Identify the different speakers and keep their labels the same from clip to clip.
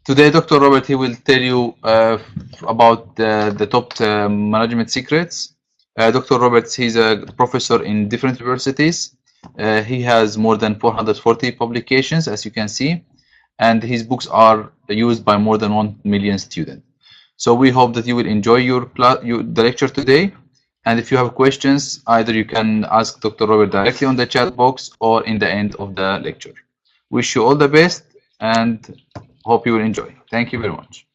Speaker 1: Today, Dr. Robert, he will tell you about the top management secrets. Dr. Roberts, he's a professor in different universities. He has more than 440 publications, as you can see, and his books are used by more than 1 million students. So we hope that you will enjoy the lecture today. And if you have questions, either you can ask Dr. Robert directly on the chat box or in the end of the lecture. Wish you all the best and hope you will enjoy. Thank you very much.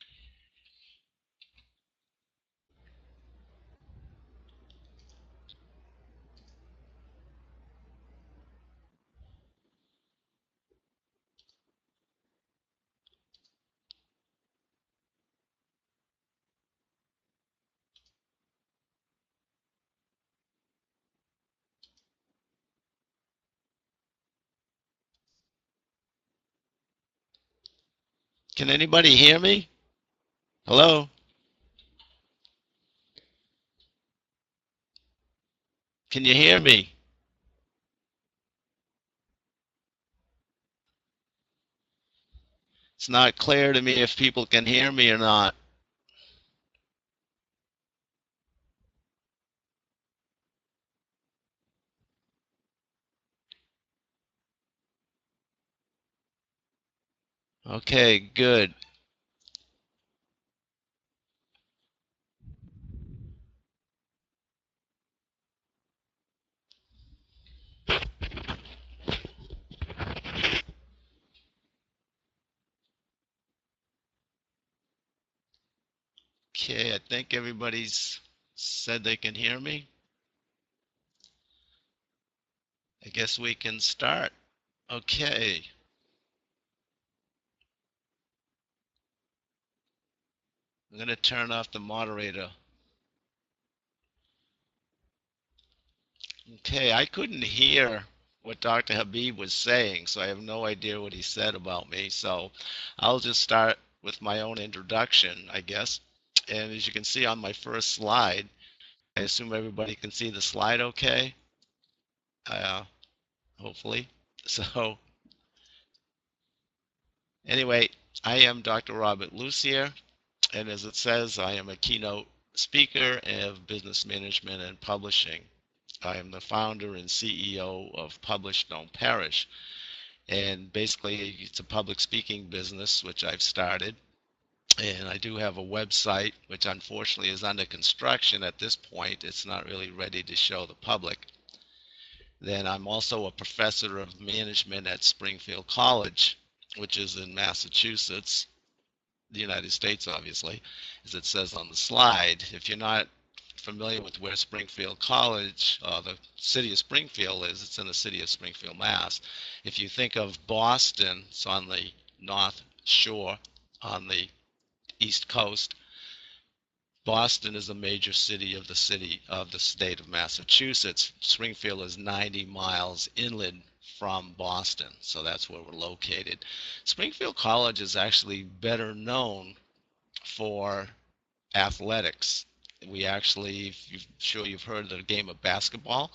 Speaker 2: Can anybody hear me? Hello? Can you hear me? It's not clear to me if people can hear me or not. Okay, good. Okay, I think everybody's said they can hear me. I guess we can start. Okay. I'm going to turn off the moderator. Okay, I couldn't hear what Dr. Habib was saying, so I have no idea what he said about me. So I'll just start with my own introduction, I guess. And as you can see on my first slide, I assume everybody can see the slide okay? Hopefully. So anyway, I am Dr. Robert Lussier, and as it says, I am a keynote speaker of business management and publishing. I am the founder and CEO of Publish Don't Perish. And basically, it's a public speaking business, which I've started. And I do have a website, which unfortunately is under construction at this point. It's not really ready to show the public. Then I'm also a professor of management at Springfield College, which is in Massachusetts, the United States, obviously, as it says on the slide. If you're not familiar with where Springfield College, the city of Springfield is, it's in the city of Springfield, Mass. If you think of Boston, it's on the North Shore, on the East Coast. Boston is a major city of the state of Massachusetts. Springfield is 90 miles inland from Boston, so that's where we're located. Springfield College is actually better known for athletics. We actually, sure you've heard of the game of basketball,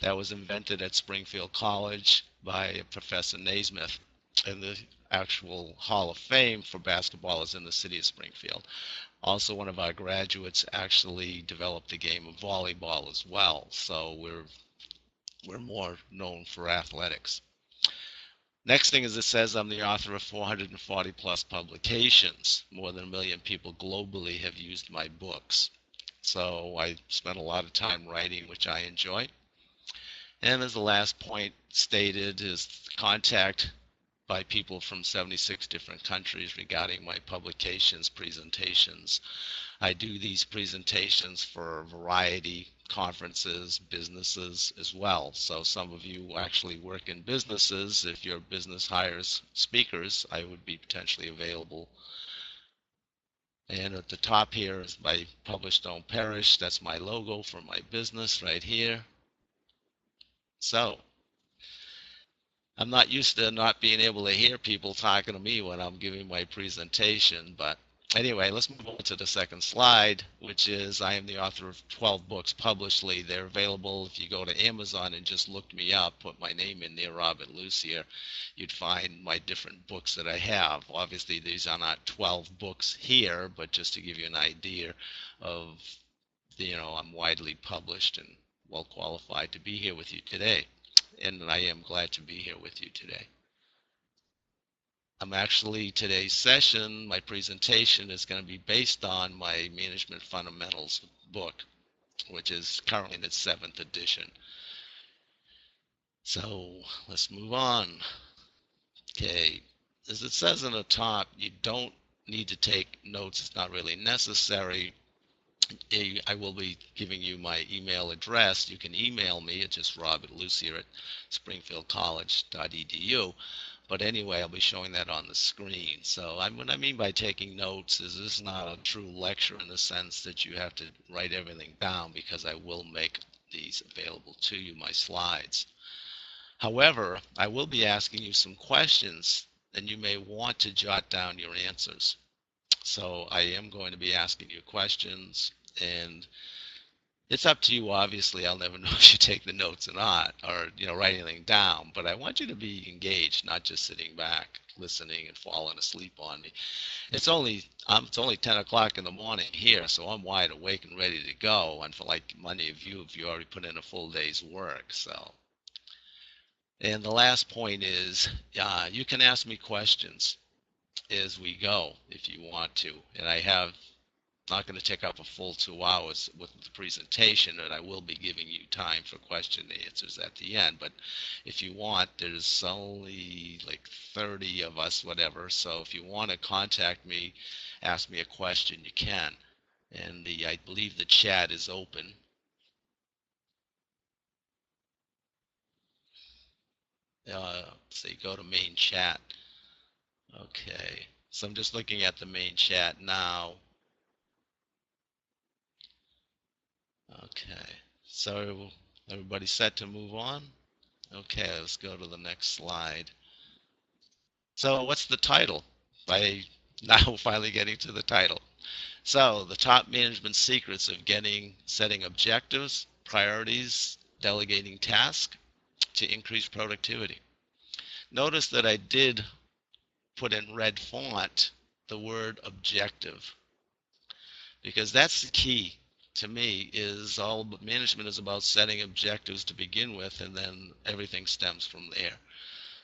Speaker 2: that was invented at Springfield College by Professor Naismith, and the actual Hall of Fame for basketball is in the city of Springfield. Also, one of our graduates actually developed the game of volleyball as well, so we're more known for athletics. Next thing is, it says I'm the author of 440 plus publications. More than 1 million people globally have used my books. So I spent a lot of time writing, which I enjoy. And as the last point stated, is contact by people from 76 different countries regarding my publications, presentations. I do these presentations for a variety conferences, businesses as well. So some of you actually work in businesses. If your business hires speakers, I would be potentially available. And at the top here is my Publish Don't Perish. That's my logo for my business right here. So I'm not used to not being able to hear people talking to me when I'm giving my presentation, but Anyway, let's move on to the second slide, which is I am the author of 12 books publishedly. They're available if you go to Amazon and just look me up, put my name in there, Robert Lussier. You'd find my different books that I have. Obviously, these are not 12 books here, but just to give you an idea of, I'm widely published and well qualified to be here with you today. And I am glad to be here with you today. I'm actually, today's session, my presentation is going to be based on my Management Fundamentals book, which is currently in its 7th edition. So let's move on. Okay, as it says on the top, you don't need to take notes. It's not really necessary. I will be giving you my email address. You can email me. It's just robertlucier at springfieldcollege.edu. But anyway, I'll be showing that on the screen. So what I mean by taking notes is this is not a true lecture in the sense that you have to write everything down, because I will make these available to you, my slides. However, I will be asking you some questions, and you may want to jot down your answers. So I am going to be asking you questions, and it's up to you. Obviously, I'll never know if you take the notes or not, or write anything down, but I want you to be engaged, not just sitting back listening and falling asleep on me. It's only 10 o'clock in the morning here, so I'm wide awake and ready to go, and for like many of you, if you already put in a full day's work. So, and the last point is you can ask me questions as we go if you want to, and I have not going to take up a full 2 hours with the presentation, and I will be giving you time for question and answers at the end. But if you want, there's only like 30 of us, whatever. So if you want to contact me, ask me a question, you can. And I believe the chat is open. Say go to main chat. Okay. So I'm just looking at the main chat now. Okay, so everybody set to move on? Okay, let's go to the next slide. So what's the title? By now finally getting to the title. So the top management secrets of setting objectives, priorities, delegating tasks to increase productivity. Notice that I did put in red font the word objective, because that's the key. To me, is all management is about setting objectives to begin with, and then everything stems from there.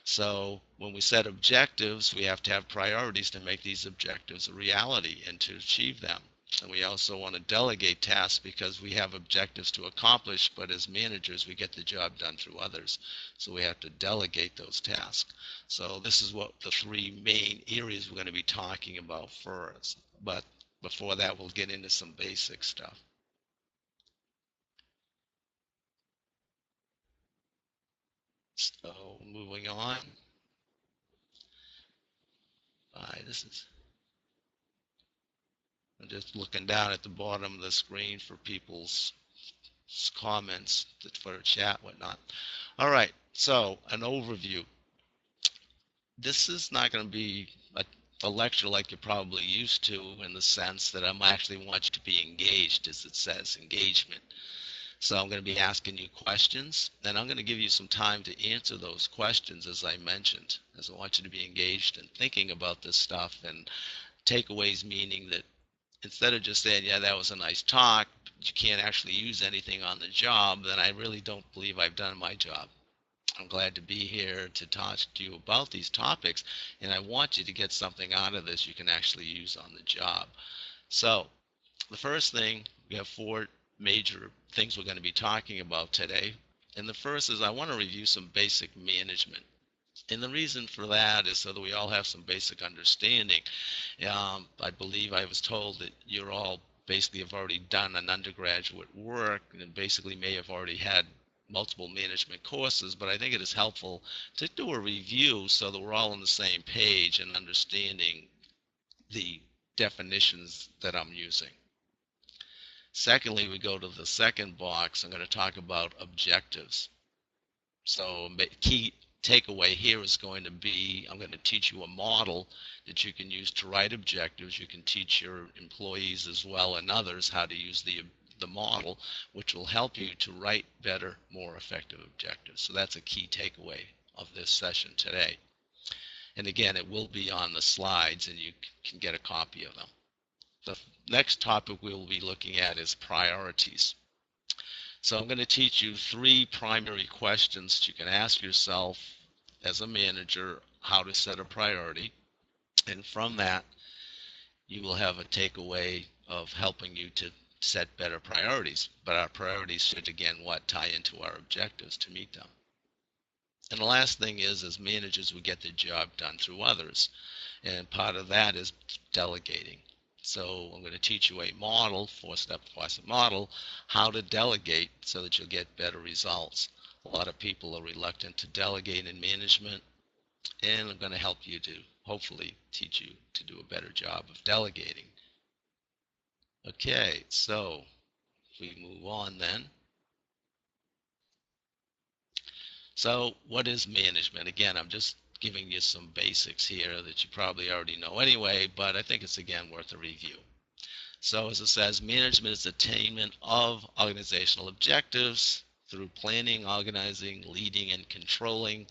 Speaker 2: So when we set objectives, we have to have priorities to make these objectives a reality and to achieve them. And we also want to delegate tasks because we have objectives to accomplish, but as managers, we get the job done through others. So we have to delegate those tasks. So this is what the 3 main areas we're going to be talking about first. But before that, we'll get into some basic stuff. So moving on. I'm just looking down at the bottom of the screen for people's comments for a chat, whatnot. All right, so an overview. This is not going to be a lecture like you're probably used to, in the sense that I'm actually want you to be engaged, as it says, engagement. So I'm going to be asking you questions, and I'm going to give you some time to answer those questions, as I mentioned, as I want you to be engaged and thinking about this stuff, and takeaways, meaning that instead of just saying, yeah, that was a nice talk, but you can't actually use anything on the job, then I really don't believe I've done my job. I'm glad to be here to talk to you about these topics, and I want you to get something out of this you can actually use on the job. So the first thing, we have 4 major things we're going to be talking about today. And the first is I want to review some basic management. And the reason for that is so that we all have some basic understanding. I believe I was told that you're all basically have already done an undergraduate work and basically may have already had multiple management courses, but I think it is helpful to do a review so that we're all on the same page and understanding the definitions that I'm using. Secondly, we go to the second box. I'm going to talk about objectives. So key takeaway here is going to be, I'm going to teach you a model that you can use to write objectives. You can teach your employees as well and others how to use the model, which will help you to write better, more effective objectives. So that's a key takeaway of this session today. And again, it will be on the slides and you can get a copy of them. The next topic we'll be looking at is priorities. So I'm going to teach you 3 primary questions you can ask yourself as a manager, how to set a priority. And from that, you will have a takeaway of helping you to set better priorities. But our priorities should, again, tie into our objectives to meet them. And the last thing is, as managers, we get the job done through others. And part of that is delegating. So I'm going to teach you a model, 4-step model, how to delegate so that you'll get better results. A lot of people are reluctant to delegate in management, and I'm going to help you to hopefully teach you to do a better job of delegating. Okay, so if we move on then. So what is management? Again, I'm just giving you some basics here that you probably already know anyway, but I think it's again worth a review. So as it says, management is attainment of organizational objectives through planning, organizing, leading, and controlling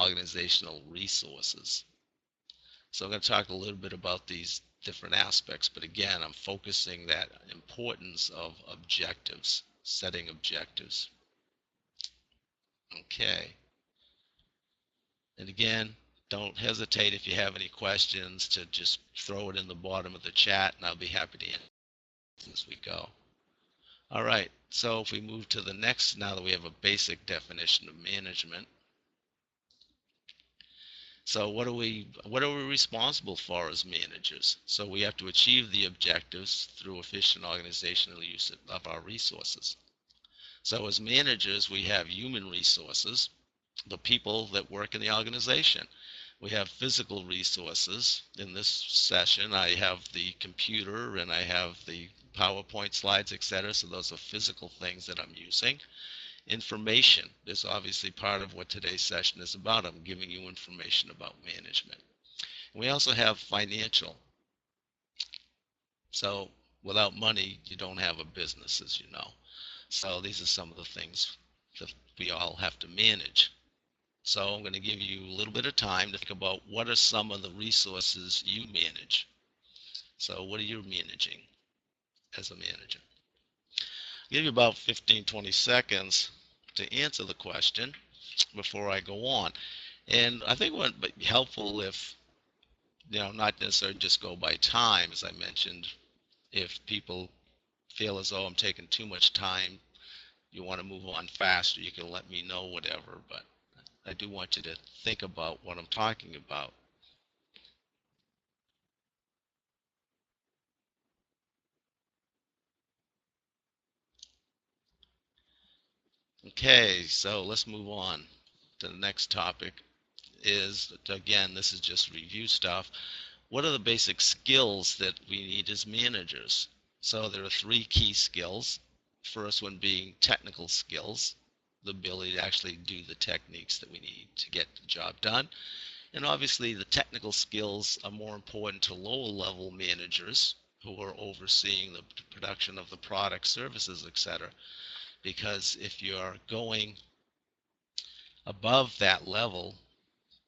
Speaker 2: organizational resources. So I'm going to talk a little bit about these different aspects, but again, I'm focusing that importance of objectives, setting objectives. Okay. And again, don't hesitate if you have any questions to just throw it in the bottom of the chat, and I'll be happy to answer as we go. All right, so if we move to the next, now that we have a basic definition of management. So what are we responsible for as managers? So we have to achieve the objectives through efficient organizational use of our resources. So as managers, we have human resources, the people that work in the organization. We have physical resources. In this session, I have the computer and I have the PowerPoint slides, etc. So those are physical things that I'm using. Information is obviously part of what today's session is about. I'm giving you information about management. We also have financial. So without money, you don't have a business, as you know. So these are some of the things that we all have to manage. So I'm going to give you a little bit of time to think about what are some of the resources you manage. So what are you managing as a manager? I'll give you about 15-20 seconds to answer the question before I go on. And I think it would be helpful if, not necessarily just go by time, as I mentioned. If people feel as though I'm taking too much time, you want to move on faster, you can let me know, whatever. But I do want you to think about what I'm talking about. Okay, so let's move on to the next topic. Is, again, this is just review stuff. What are the basic skills that we need as managers? So there are 3 key skills. First one being technical skills, the ability to actually do the techniques that we need to get the job done. And obviously the technical skills are more important to lower level managers who are overseeing the production of the products, services, etc. Because if you're going above that level,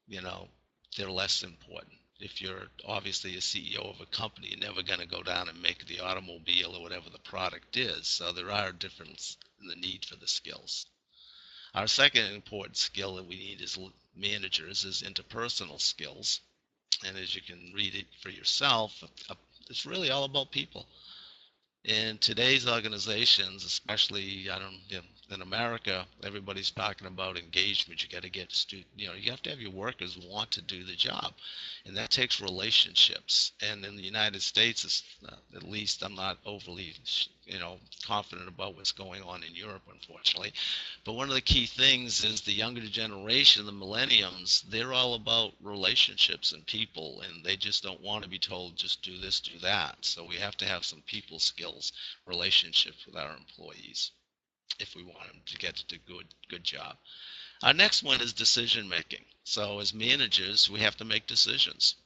Speaker 2: they're less important. If you're obviously a CEO of a company, you're never going to go down and make the automobile or whatever the product is. So there are differences in the need for the skills. Our second important skill that we need as managers is interpersonal skills. And as you can read it for yourself, it's really all about people. In today's organizations, especially in America, everybody's talking about engagement. You got to get you have to have your workers want to do the job, and that takes relationships. And in the United States, at least, I'm not overly confident about what's going on in Europe, unfortunately. But one of the key things is the younger generation, the millenniums, they're all about relationships and people, and they just don't want to be told just do this, do that. So we have to have some people skills, relationships with our employees, if we want them to get to good job. Our next one is decision making. So as managers, we have to make decisions.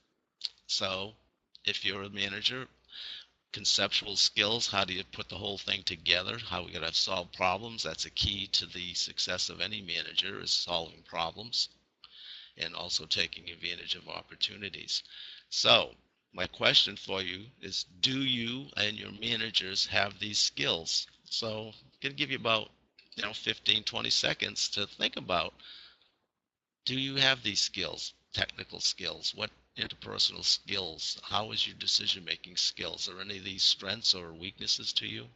Speaker 2: So if you're a manager, conceptual skills, how do you put the whole thing together? How we got to solve problems? That's a key to the success of any manager, is solving problems and also taking advantage of opportunities. So my question for you is, do you and your managers have these skills? So I'm going to give you about 15, 20 seconds to think about, do you have these skills, technical skills? What interpersonal skills? How is your decision making skills? Are any of these strengths or weaknesses to you?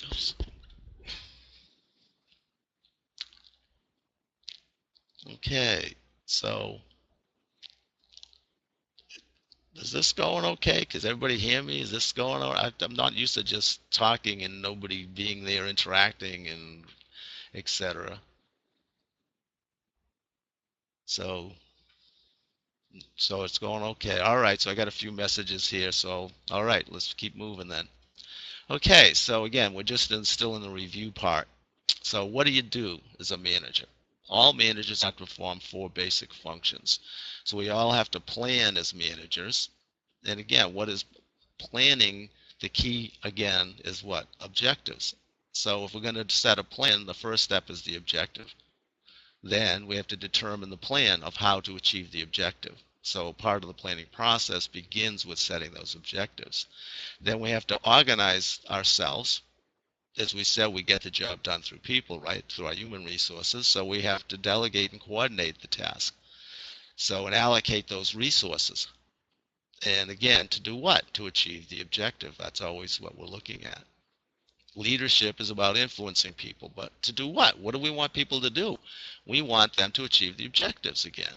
Speaker 2: Oops. Okay, so is this going okay? Because everybody hear me? Is this going all right? I'm not used to just talking and nobody being there interacting and etc. So so it's going okay. All right, so I got a few messages here. So all right, let's keep moving then. Okay, so again, we're just still in the review part. So what do you do as a manager? All managers have to perform 4 basic functions. So we all have to plan as managers. And again, what is planning? The key again is what? Objectives. So if we're going to set a plan, the first step is the objective. Then we have to determine the plan of how to achieve the objective. So part of the planning process begins with setting those objectives. Then we have to organize ourselves. As we said, we get the job done through people, right? Through our human resources. So we have to delegate and coordinate the task. So and allocate those resources. And again, to do what? To achieve the objective. That's always what we're looking at. Leadership is about influencing people, but to do what? What do we want people to do? We want them to achieve the objectives again.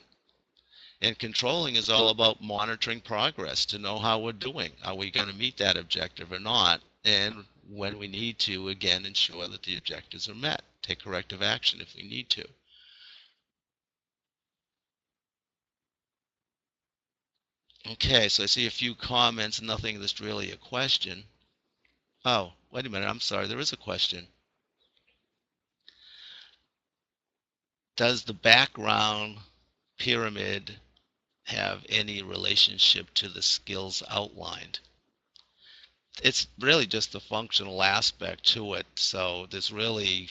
Speaker 2: And controlling is all about monitoring progress to know how we're doing. Are we going to meet that objective or not? And when we need to, again, ensure that the objectives are met. Take corrective action if we need to. Okay, so I see a few comments, nothing that's really a question. Oh, wait a minute, I'm sorry, there is a question. Does the background pyramid have any relationship to the skills outlined? It's really just the functional aspect to it, so there's really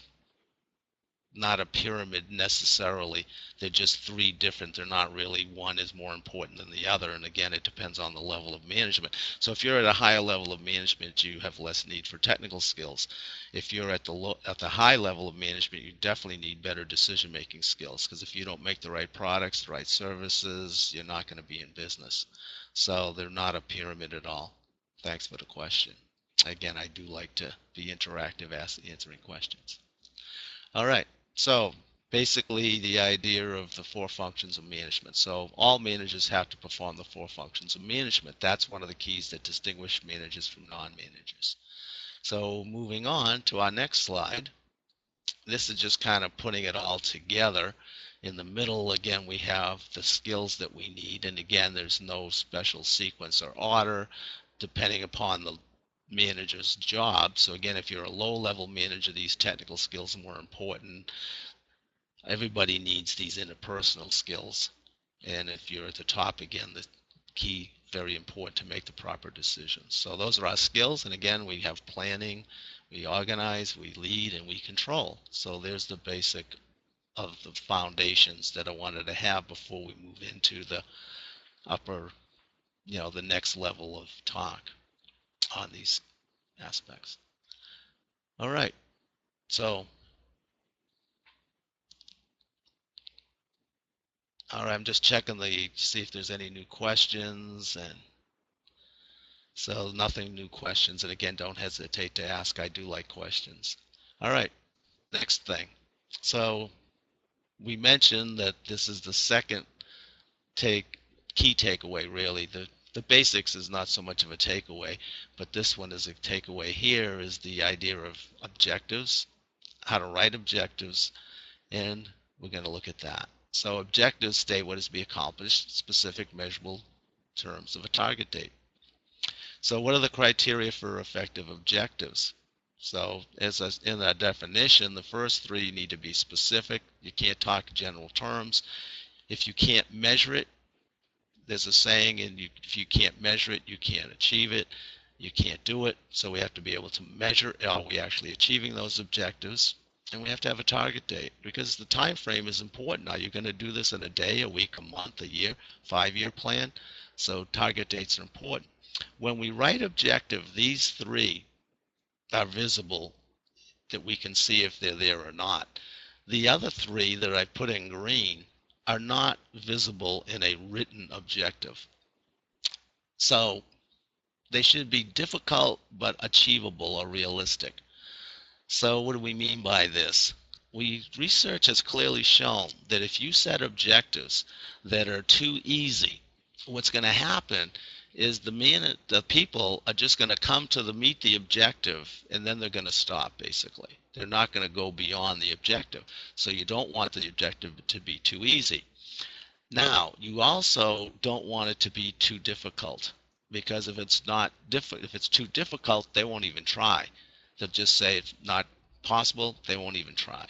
Speaker 2: not a pyramid necessarily. They're just 3 different. They're not really one is more important than the other. And again, it depends on the level of management. So if you're at a higher level of management, you have less need for technical skills. If you're at the high level of management, you definitely need better decision-making skills, because if you don't make the right products, the right services, you're not going to be in business. So they're not a pyramid at all. Thanks for the question. Again, I do like to be interactive, answering questions. All right. So basically the idea of the 4 functions of management. So all managers have to perform the 4 functions of management. That's one of the keys that distinguish managers from non-managers. So moving on to our next slide. This is just kind of putting it all together. In the middle, again, we have the skills that we need. And again, there's no special sequence or order depending upon the manager's job. So again, if you're a low-level manager, these technical skills are more important. Everybody needs these interpersonal skills. And if you're at the top, again, the key, very important to make the proper decisions. So those are our skills. And again, we have planning, we organize, we lead, and we control. So there's the basic of the foundations that I wanted to have before we move into the upper, the next level of talk on these aspects. All right. So, all right, I'm just checking see if there's any new questions. And so nothing new questions. And again, don't hesitate to ask. I do like questions. All right, next thing. So we mentioned that this is the second key takeaway, really. The basics is not so much of a takeaway, but this one is a takeaway here, is the idea of objectives, how to write objectives, and we're going to look at that. So objectives state what is to be accomplished, specific measurable terms of a target date. So what are the criteria for effective objectives? So in that definition, the first three need to be specific. You can't talk general terms. If you can't measure it, there's a saying, and if you can't measure it, you can't achieve it. You can't do it. So we have to be able to measure, are we actually achieving those objectives? And we have to have a target date, because the time frame is important. Are you going to do this in a day, a week, a month, a year, 5-year plan? So target dates are important. When we write objective, these three are visible, that we can see if they're there or not. The other three that I put in green are not visible in a written objective. So they should be difficult but achievable or realistic. So what do we mean by this? Research has clearly shown that if you set objectives that are too easy, what's going to happen is the people are just going to meet the objective, and then they're going to stop, basically. They're not going to go beyond the objective. So you don't want the objective to be too easy. Now, you also don't want it to be too difficult, because if it's too difficult, they won't even try. They'll just say it's not possible. They won't even try.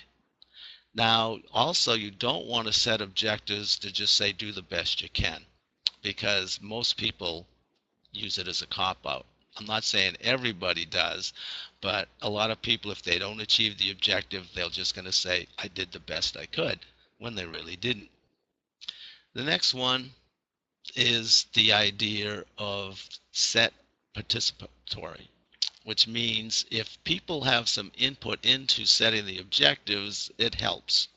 Speaker 2: Now, also, you don't want to set objectives to just say do the best you can, because most people use it as a cop-out. I'm not saying everybody does, but a lot of people, if they don't achieve the objective, they're just going to say, I did the best I could, when they really didn't. The next one is the idea of set participatory, which means if people have some input into setting the objectives, it helps.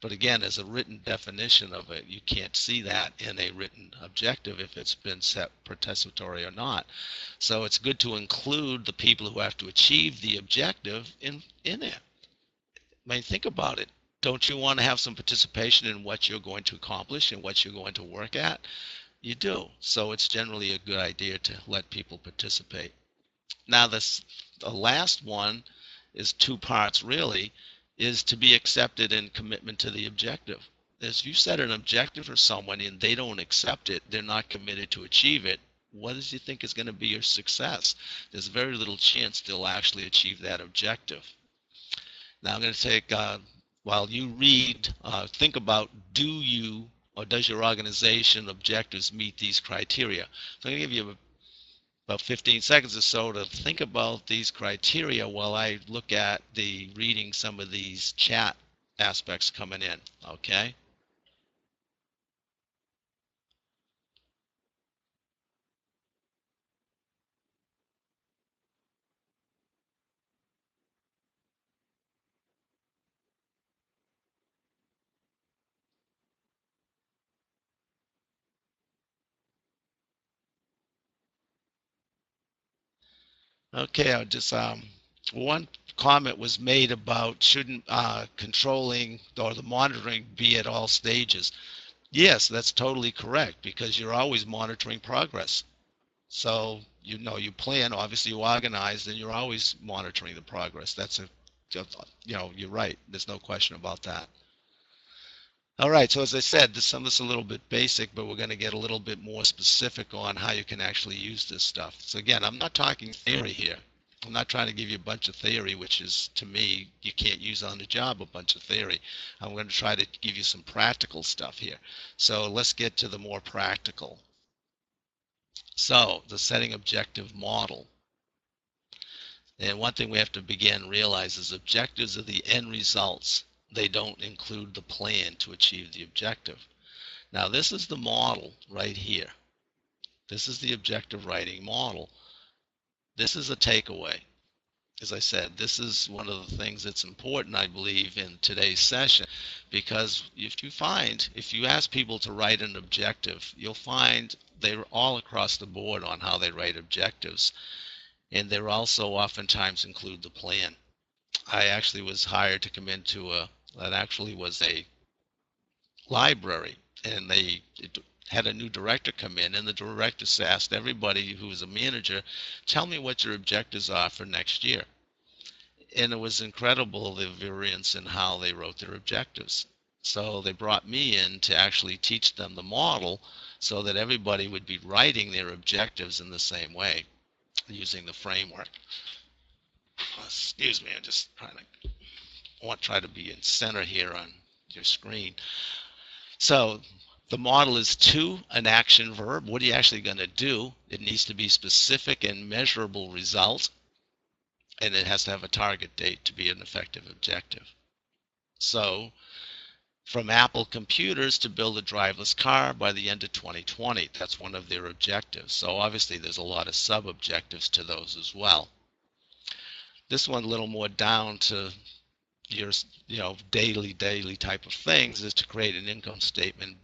Speaker 2: But again, as a written definition of it, you can't see that in a written objective if it's been set participatory or not. So it's good to include the people who have to achieve the objective in there. I mean, think about it. Don't you want to have some participation in what you're going to accomplish and what you're going to work at? You do. So it's generally a good idea to let people participate. Now, the last one is two parts, really, is to be accepted and commitment to the objective. If you set an objective for someone and they don't accept it, they're not committed to achieve it, what do you think is going to be your success? There's very little chance they'll actually achieve that objective. Now I'm going to take, while you read, think about, do you or does your organization objectives meet these criteria? So I'm going to give you about 15 seconds or so to think about these criteria while I look at reading some of these chat aspects coming in, okay? Okay, I'll just, one comment was made about shouldn't controlling or the monitoring be at all stages. Yes, that's totally correct, because you're always monitoring progress. So, you plan, obviously you organize, and you're always monitoring the progress. That's you're right. There's no question about that. All right, so as I said, some of this is a little bit basic, but we're going to get a little bit more specific on how you can actually use this stuff. So again, I'm not talking theory here. I'm not trying to give you a bunch of theory, which is, to me, you can't use on the job, a bunch of theory. I'm going to try to give you some practical stuff here. So let's get to the more practical. So the setting objective model. And one thing we have to begin realize is objectives are the end results. They don't include the plan to achieve the objective. Now this is the model right here. This is the objective writing model. This is a takeaway. As I said, this is one of the things that's important, I believe, in today's session, because if you ask people to write an objective, you'll find they're all across the board on how they write objectives, and they also oftentimes include the plan. I actually was hired to come into that actually was a library, and they had a new director come in, and the director asked everybody who was a manager, tell me what your objectives are for next year. And it was incredible, the variance in how they wrote their objectives. So they brought me in to actually teach them the model so that everybody would be writing their objectives in the same way using the framework. Excuse me, I'm just trying to, I want to try to be in center here on your screen. So the model is to an action verb. What are you actually going to do? It needs to be specific and measurable result, and it has to have a target date to be an effective objective. So from Apple computers to build a driverless car by the end of 2020. That's one of their objectives. So obviously there's a lot of sub-objectives to those as well. This one a little more down to your daily type of things is to create an income statement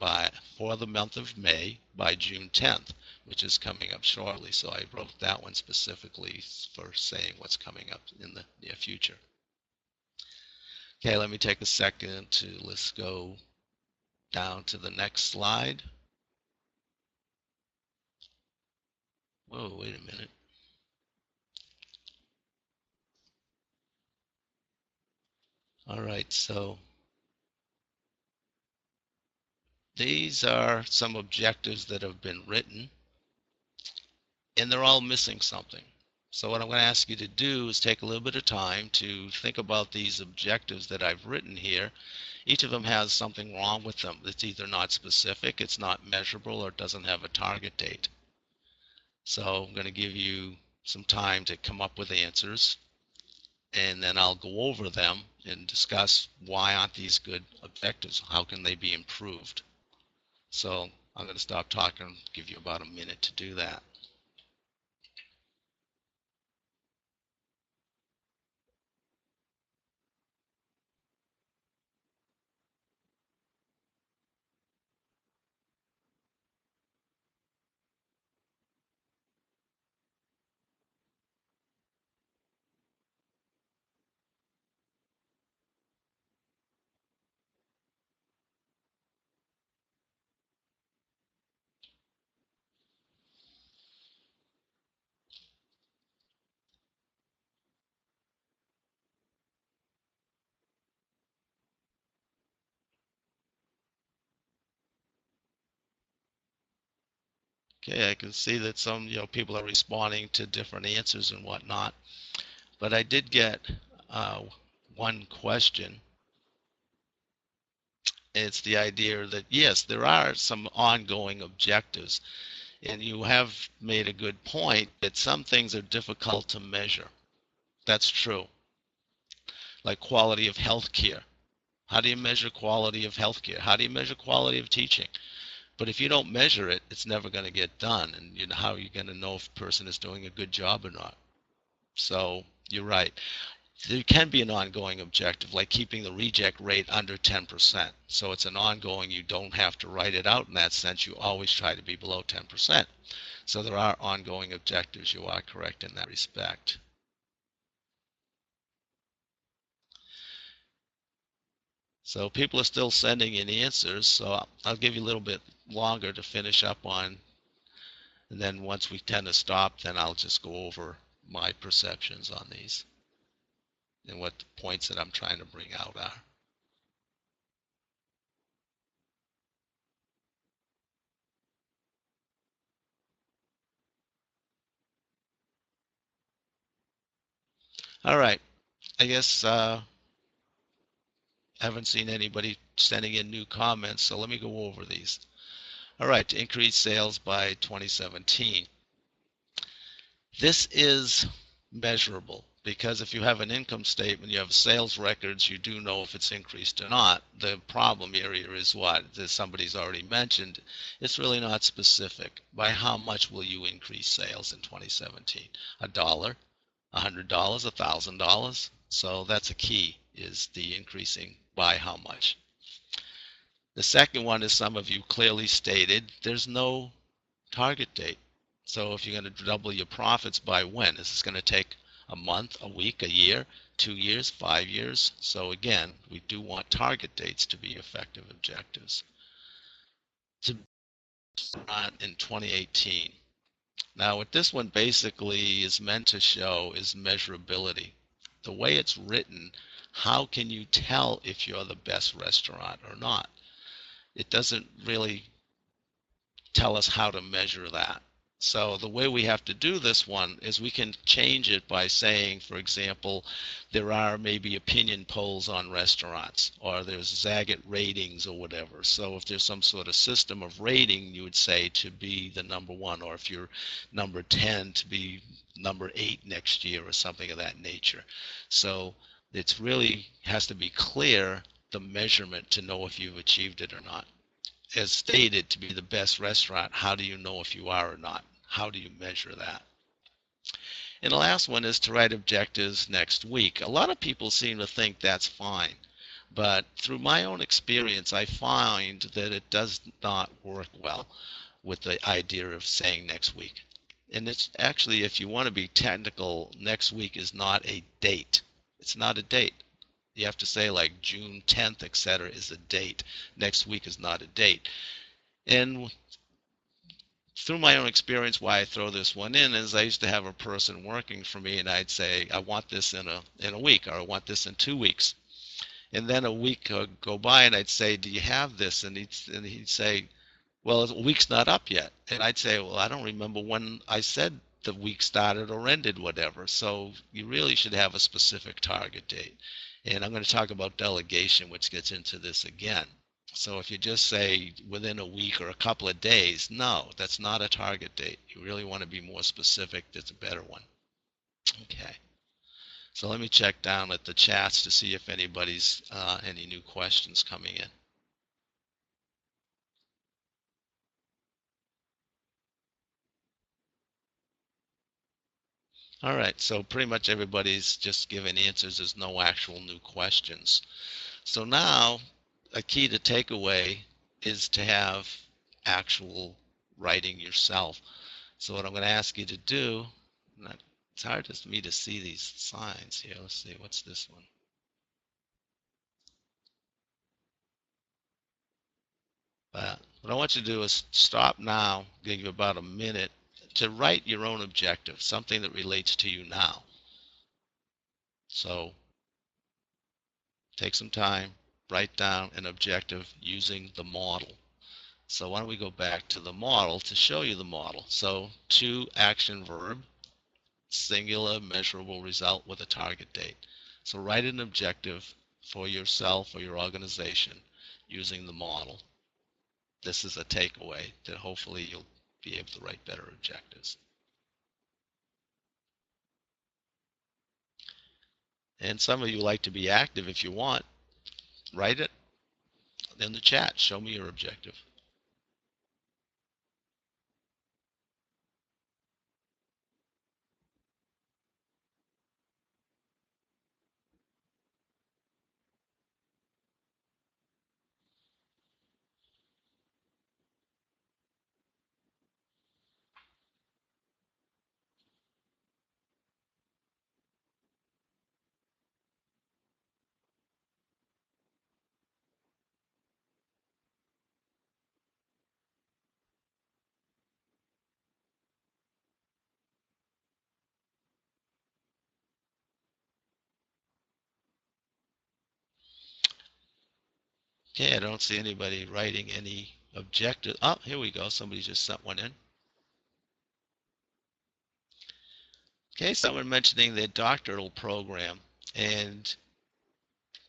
Speaker 2: for the month of May by June 10th, which is coming up shortly. So I wrote that one specifically for saying what's coming up in the near future. Okay, let me take a second to, let's go down to the next slide. Whoa, wait a minute. All right, so these are some objectives that have been written, and they're all missing something. So what I'm going to ask you to do is take a little bit of time to think about these objectives that I've written here. Each of them has something wrong with them. It's either not specific, it's not measurable, or it doesn't have a target date. So I'm going to give you some time to come up with answers, and then I'll go over them and discuss why aren't these good objectives? How can they be improved? So I'm going to stop talking and give you about a minute to do that. Okay, I can see that some people are responding to different answers and whatnot, but I did get one question. It's the idea that yes, there are some ongoing objectives, and you have made a good point that some things are difficult to measure. That's true. Like quality of health care. How do you measure quality of health care? How do you measure quality of teaching? But if you don't measure it, it's never going to get done. And how are you going to know if a person is doing a good job or not? So you're right. There can be an ongoing objective, like keeping the reject rate under 10%. So it's an ongoing, you don't have to write it out in that sense. You always try to be below 10%. So there are ongoing objectives. You are correct in that respect. So people are still sending in answers, so I'll give you a little bit longer to finish up on, and then once we tend to stop, then I'll just go over my perceptions on these and what the points that I'm trying to bring out are. All right, I guess I haven't seen anybody sending in new comments, so let me go over these. All right, to increase sales by 2017. This is measurable because if you have an income statement, you have sales records, you do know if it's increased or not. The problem area is what that somebody's already mentioned. It's really not specific. By how much will you increase sales in 2017? $1, $100, $1,000? So that's a key, is the increasing by how much. The second one is some of you clearly stated, there's no target date. So if you're going to double your profits by when? Is this going to take a month, a week, a year, 2 years, 5 years? So again, we do want target dates to be effective objectives. To run in 2018. Now what this one basically is meant to show is measurability. The way it's written, how can you tell if you're the best restaurant or not? It doesn't really tell us how to measure that. So the way we have to do this one is we can change it by saying, for example, there are maybe opinion polls on restaurants, or there's Zagat ratings or whatever. So if there's some sort of system of rating, you would say to be the number one, or if you're number 10 to be number 8 next year or something of that nature. So it's really has to be clear, the measurement, to know if you've achieved it or not. As stated, to be the best restaurant, how do you know if you are or not? How do you measure that? And the last one is to write objectives next week. A lot of people seem to think that's fine, but through my own experience, I find that it does not work well with the idea of saying next week. And it's actually, if you want to be technical, next week is not a date. It's not a date. You have to say like June 10th, etc. is a date. Next week is not a date. And through my own experience, why I throw this one in is I used to have a person working for me, and I'd say, I want this in a week, or I want this in 2 weeks. And then a week would go by, and I'd say, do you have this? And he'd say, well, the week's not up yet. And I'd say, well, I don't remember when I said the week started or ended, whatever. So you really should have a specific target date. And I'm going to talk about delegation, which gets into this again. So if you just say within a week or a couple of days, no, that's not a target date. You really want to be more specific. That's a better one. Okay. So let me check down at the chats to see if anybody's any new questions coming in. All right, so pretty much everybody's just giving answers. There's no actual new questions. So now a key to takeaway is to have actual writing yourself. So what I'm going to ask you to do, it's hard for me to see these signs here. Let's see, what's this one? But what I want you to do is stop now, give you about a minute to write your own objective, something that relates to you now. So take some time, write down an objective using the model. So why don't we go back to the model to show you the model. So to action verb, singular measurable result with a target date. So write an objective for yourself or your organization using the model. This is a takeaway that hopefully you'll be able to write better objectives. And some of you like to be active. If you want, write it in the chat. Show me your objective. Okay, I don't see anybody writing any objective. Oh, here we go. Somebody just sent one in. Okay, someone mentioning their doctoral program. And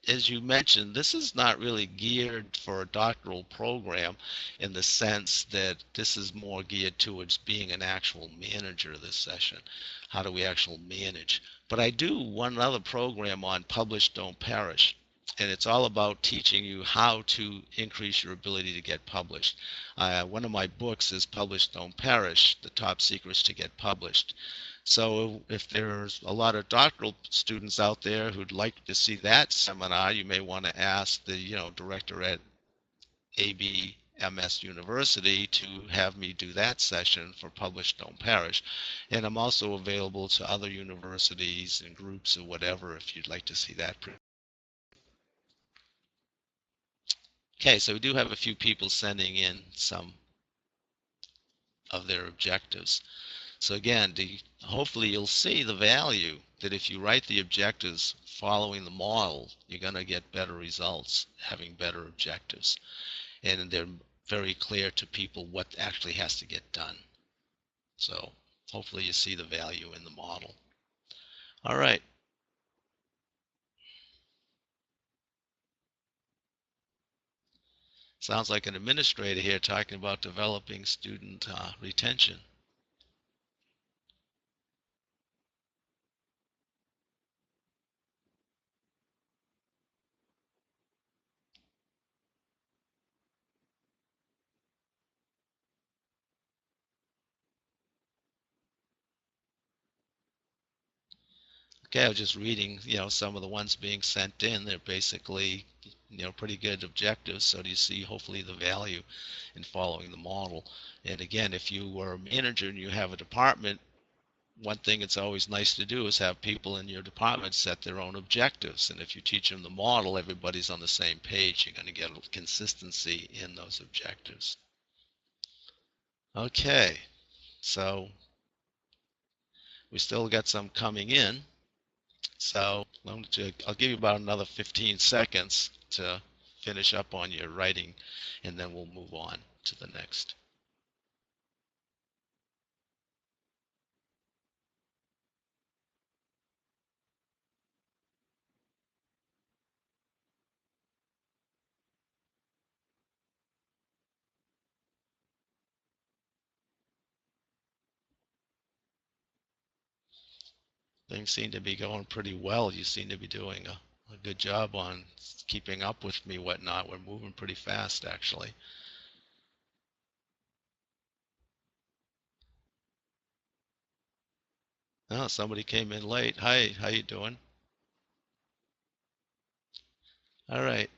Speaker 2: as you mentioned, this is not really geared for a doctoral program in the sense that this is more geared towards being an actual manager this session. How do we actually manage? But I do one other program on Publish, Don't Perish. And it's all about teaching you how to increase your ability to get published. One of my books is Publish, Don't Perish, the top secrets to get published. So if there's a lot of doctoral students out there who'd like to see that seminar, you may want to ask the director at ABMS University to have me do that session for Publish, Don't Perish. And I'm also available to other universities and groups or whatever if you'd like to see that. Okay, so we do have a few people sending in some of their objectives. So again, hopefully you'll see the value that if you write the objectives following the model, you're going to get better results having better objectives. And they're very clear to people what actually has to get done. So hopefully you see the value in the model. All right. Sounds like an administrator here talking about developing student retention. Okay, I was just reading, some of the ones being sent in. They're basically, pretty good objectives. So do you see, hopefully, the value in following the model? And again, if you were a manager and you have a department, one thing it's always nice to do is have people in your department set their own objectives. And if you teach them the model, everybody's on the same page. You're going to get consistency in those objectives. Okay, so we still got some coming in. So I'll give you about another 15 seconds to finish up on your writing, and then we'll move on to the next. Things seem to be going pretty well. You seem to be doing a good job on keeping up with me, whatnot. We're moving pretty fast, actually. Oh, somebody came in late. Hi, how you doing? All right.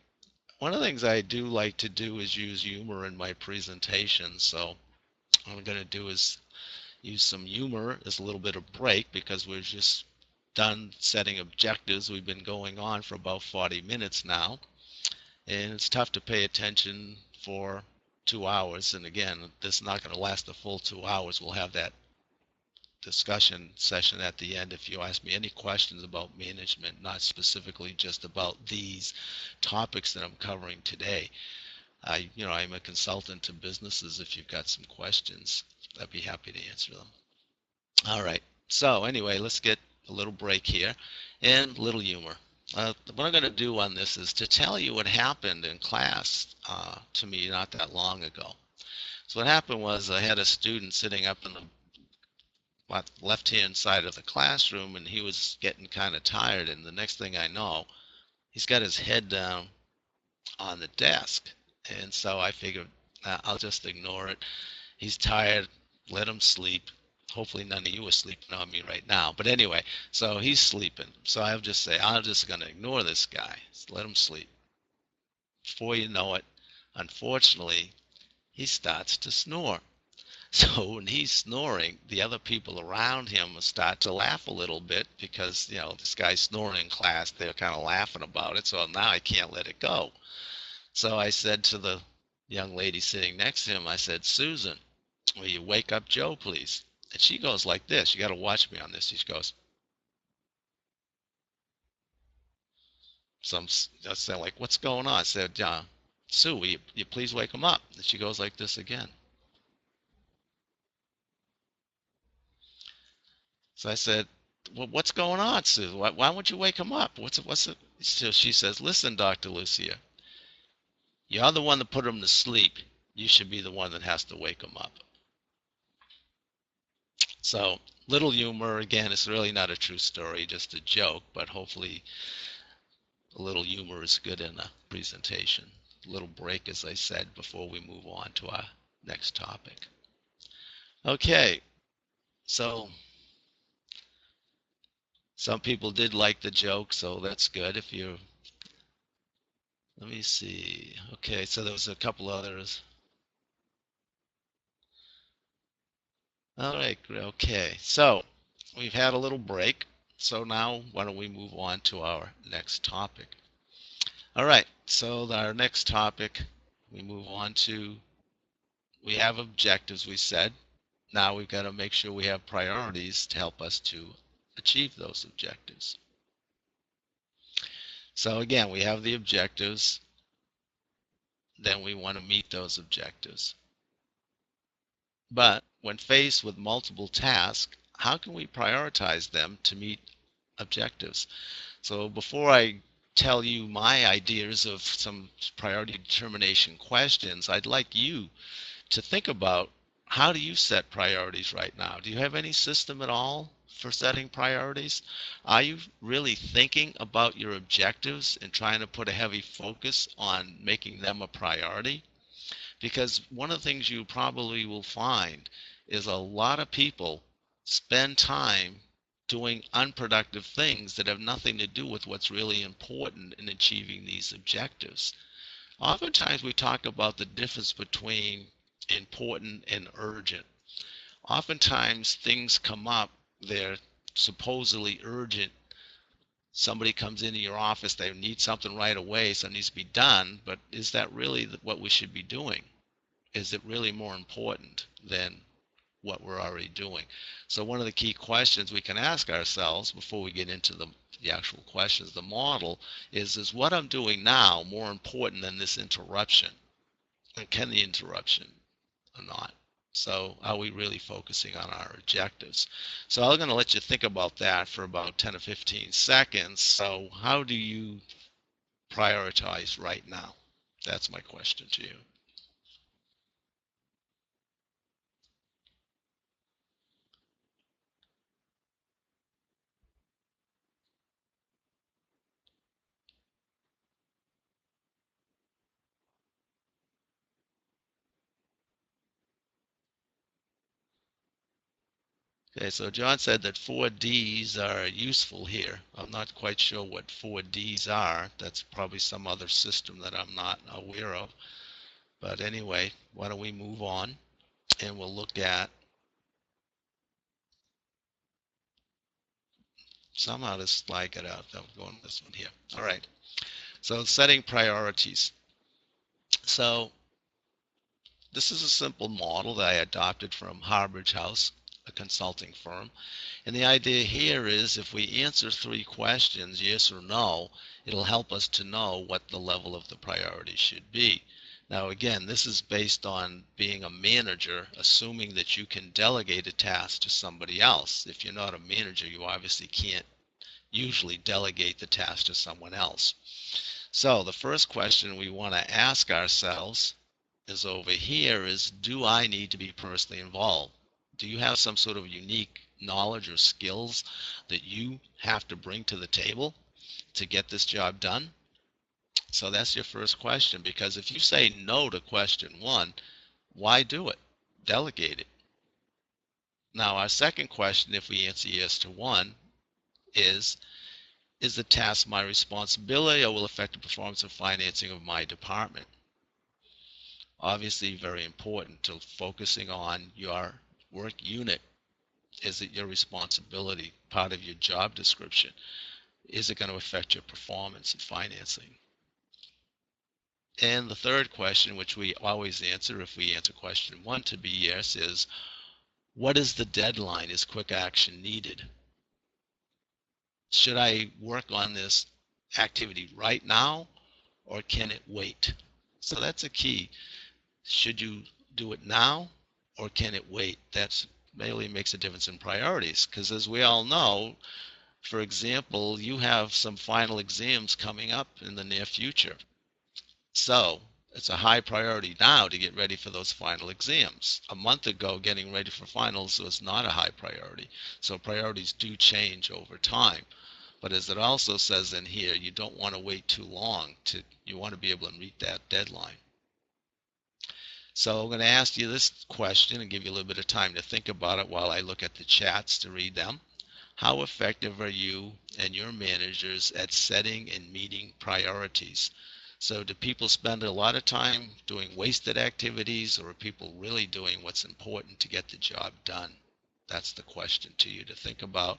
Speaker 2: One of the things I do like to do is use humor in my presentation. So what I'm going to do is use some humor as a little bit of break because we're just done setting objectives. We've been going on for about 40 minutes now, and it's tough to pay attention for 2 hours. And again, this is not going to last the full 2 hours. We'll have that discussion session at the end if you ask me any questions about management, not specifically just about these topics that I'm covering today. I'm a consultant to businesses. If you've got some questions, I'd be happy to answer them. All right. So anyway, let's get a little break here and a little humor. What I'm going to do on this is to tell you what happened in class to me not that long ago. So what happened was I had a student sitting up in the left-hand side of the classroom, and he was getting kind of tired. And the next thing I know, he's got his head down on the desk. And so I figured I'll just ignore it. He's tired. Let him sleep. Hopefully none of you are sleeping on me right now. But anyway, so he's sleeping. So I'll just say, I'm just going to ignore this guy. Just let him sleep. Before you know it, unfortunately, he starts to snore. So when he's snoring, the other people around him start to laugh a little bit because, this guy's snoring in class. They're kind of laughing about it. So now I can't let it go. So I said to the young lady sitting next to him, I said, Susan, will you wake up Joe, please? And she goes like this. You got to watch me on this. She goes, I said, like, what's going on? I said, Sue, will you please wake him up? And she goes like this again. So I said, well, what's going on, Sue? Why won't you wake him up? What's it? So she says, listen, Dr. Lussier, you're the one that put him to sleep. You should be the one that has to wake him up. So little humor. Again, it's really not a true story, just a joke, but hopefully a little humor is good in a presentation. A little break, as I said, before we move on to our next topic. Okay, so some people did like the joke, so that's good. Let me see. Okay, so there was a couple others. All right, okay. So we've had a little break. So now why don't we move on to our next topic? All right, so our next topic, we move on to, we have objectives, we said. Now we've got to make sure we have priorities to help us to achieve those objectives. So again, we have the objectives, then we want to meet those objectives. But when faced with multiple tasks, how can we prioritize them to meet objectives? So before I tell you my ideas of some priority determination questions, I'd like you to think about, how do you set priorities right now? Do you have any system at all for setting priorities? Are you really thinking about your objectives and trying to put a heavy focus on making them a priority? Because one of the things you probably will find is a lot of people spend time doing unproductive things that have nothing to do with what's really important in achieving these objectives. Oftentimes we talk about the difference between important and urgent. Oftentimes things come up, they're supposedly urgent. Somebody comes into your office, they need something right away, so it needs to be done, but is that really what we should be doing? Is it really more important than what we're already doing? So one of the key questions we can ask ourselves before we get into the actual questions, the model, is what I'm doing now more important than this interruption? And can the interruption or not? So are we really focusing on our objectives? So I'm going to let you think about that for about 10 or 15 seconds. So how do you prioritize right now? That's my question to you. Okay, so John said that 4Ds are useful here. I'm not quite sure what 4Ds are. That's probably some other system that I'm not aware of. But anyway, why don't we move on and we'll look at, somehow this slide got out. I'm going this one here. All right, so setting priorities. So this is a simple model that I adopted from Harbridge House, a consulting firm. And the idea here is, if we answer 3 questions, yes or no, it'll help us to know what the level of the priority should be. Now again, this is based on being a manager, assuming that you can delegate a task to somebody else. If you're not a manager, you obviously can't usually delegate the task to someone else. So the first question we want to ask ourselves is over here is, do I need to be personally involved? Do you have some sort of unique knowledge or skills that you have to bring to the table to get this job done? So that's your first question, because if you say no to question 1, why do it? Delegate it. Now our second question, if we answer yes to 1, is the task my responsibility or will affect the performance and financing of my department? Obviously very important to focusing on your work unit. Is it your responsibility, part of your job description? Is it going to affect your performance and financing? And the third question, which we always answer if we answer question 1 to be yes, is what is the deadline? Is quick action needed? Should I work on this activity right now, or can it wait? So that's a key. Should you do it now, or can it wait? That really makes a difference in priorities, because as we all know, for example, you have some final exams coming up in the near future. So it's a high priority now to get ready for those final exams. A month ago, getting ready for finals was not a high priority. So priorities do change over time. But as it also says in here, you don't want to wait too long. You want to be able to meet that deadline. So I'm going to ask you this question and give you a little bit of time to think about it while I look at the chats to read them. How effective are you and your managers at setting and meeting priorities? So do people spend a lot of time doing wasted activities, or are people really doing what's important to get the job done? That's the question to you to think about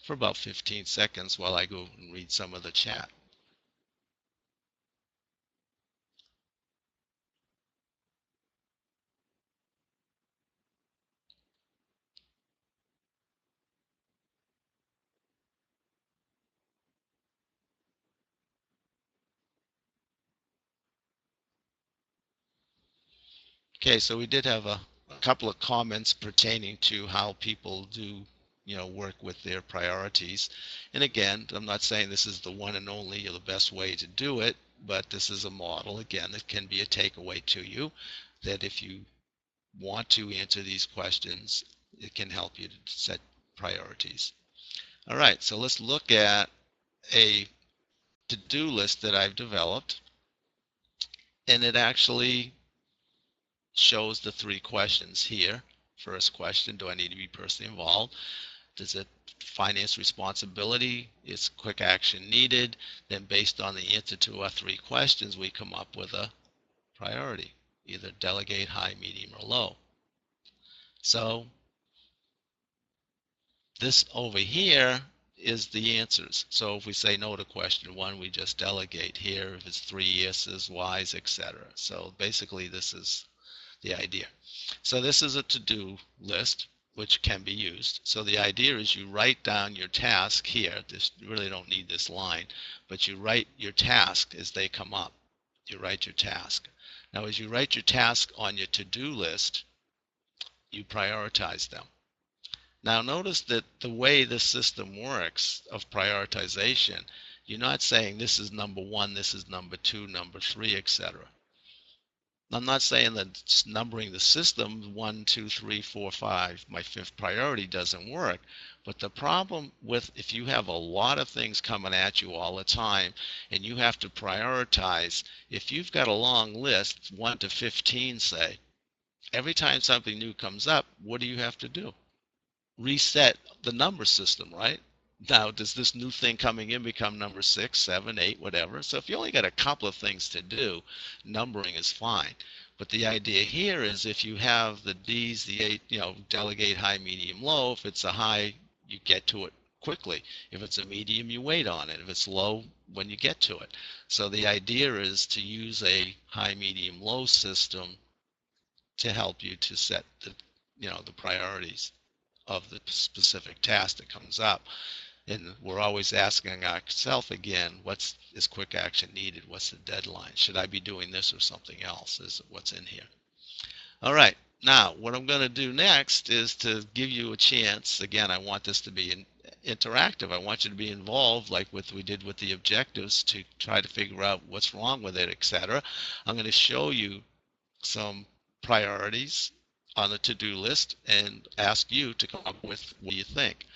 Speaker 2: for about 15 seconds while I go and read some of the chat. Okay, so we did have a couple of comments pertaining to how people do, work with their priorities. And again, I'm not saying this is the one and only or the best way to do it, but this is a model, again, that can be a takeaway to you, that if you want to answer these questions, it can help you to set priorities. All right, so let's look at a to-do list that I've developed, and it actually shows the three questions here. First question, do I need to be personally involved? Does it finance responsibility? Is quick action needed? Then based on the answer to our three questions, we come up with a priority, either delegate, high, medium, or low. So this over here is the answers. So if we say no to question one, we just delegate. Here, if it's 3 yeses, Ys, etc. So basically this is the idea. So this is a to-do list which can be used. So the idea is you write down your task here. You really don't need this line, but you write your task as they come up. You write your task. Now as you write your task on your to-do list, you prioritize them. Now notice that the way this system works of prioritization, you're not saying this is number one, this is number two, number three, etc. I'm not saying that numbering the system 1, 2, 3, 4, 5, my fifth priority doesn't work. But the problem with if you have a lot of things coming at you all the time and you have to prioritize, if you've got a long list, 1 to 15 say, every time something new comes up, what do you have to do? Reset the number system, right? Now, does this new thing coming in become number 6, 7, 8, whatever? So if you only got a couple of things to do, numbering is fine. But the idea here is if you have the D's, the 8, delegate, high, medium, low, if it's a high, you get to it quickly. If it's a medium, you wait on it. If it's low, when you get to it. So the idea is to use a high, medium, low system to help you to set the priorities of the specific task that comes up. And we're always asking ourselves again, is quick action needed? What's the deadline? Should I be doing this or something else? Is what's in here. All right. Now, what I'm going to do next is to give you a chance. Again, I want this to be interactive. I want you to be involved, like we did with the objectives, to try to figure out what's wrong with it, etc. I'm going to show you some priorities on the to-do list and ask you to come up with what you think.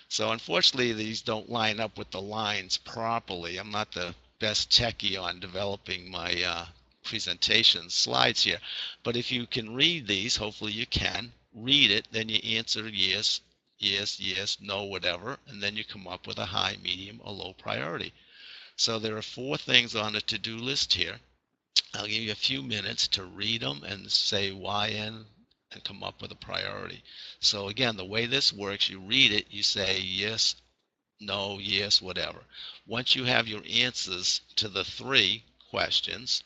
Speaker 2: So unfortunately, these don't line up with the lines properly. I'm not the best techie on developing my presentation slides here. But if you can read these, hopefully you can, read it, then you answer yes, yes, yes, no, whatever, and then you come up with a high, medium, or low priority. So there are 4 things on the to-do list here. I'll give you a few minutes to read them and say YN and come up with a priority. So again, the way this works, you read it, you say yes, no, yes, whatever. Once you have your answers to the 3 questions,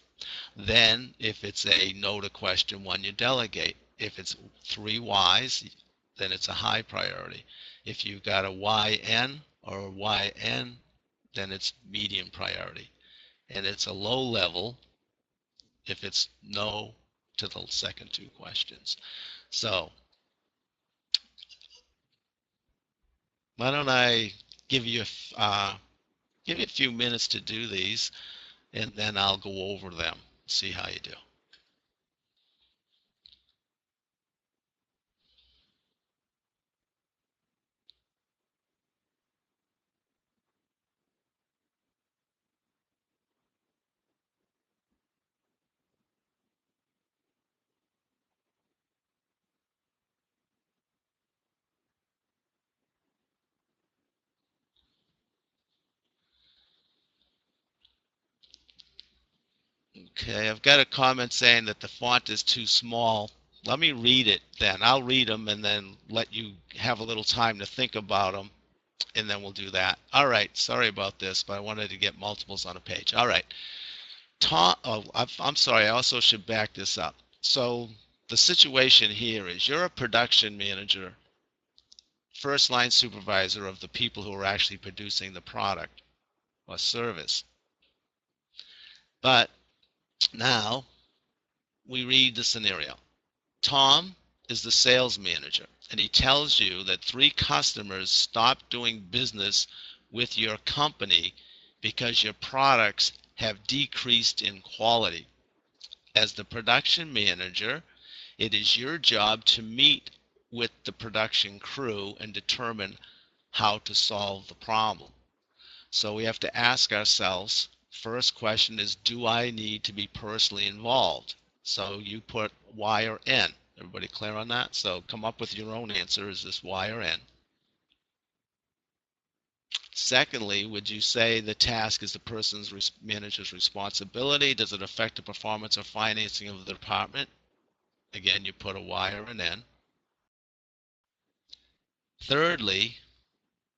Speaker 2: then if it's a no to question 1, you delegate. If it's 3 Ys, then it's a high priority. If you've got a YN or a YN, then it's medium priority. And it's a low level if it's no to the second 2 questions. So why don't I give you a few minutes to do these, and then I'll go over them, see how you do. Okay, I've got a comment saying that the font is too small. Let me read it then. I'll read them and then let you have a little time to think about them, and then we'll do that. All right, sorry about this, but I wanted to get multiples on a page. All right. I'm sorry, I also should back this up. So the situation here is you're a production manager, first line supervisor of the people who are actually producing the product or service. But now we read the scenario. Tom is the sales manager, and he tells you that 3 customers stopped doing business with your company because your products have decreased in quality. As the production manager, it is your job to meet with the production crew and determine how to solve the problem. So we have to ask ourselves, first question is, do I need to be personally involved? So you put Y or N. Everybody clear on that? So come up with your own answer. Is this Y or N? Secondly, would you say the task is the manager's responsibility? Does it affect the performance or financing of the department? Again, you put a Y or an N. Thirdly,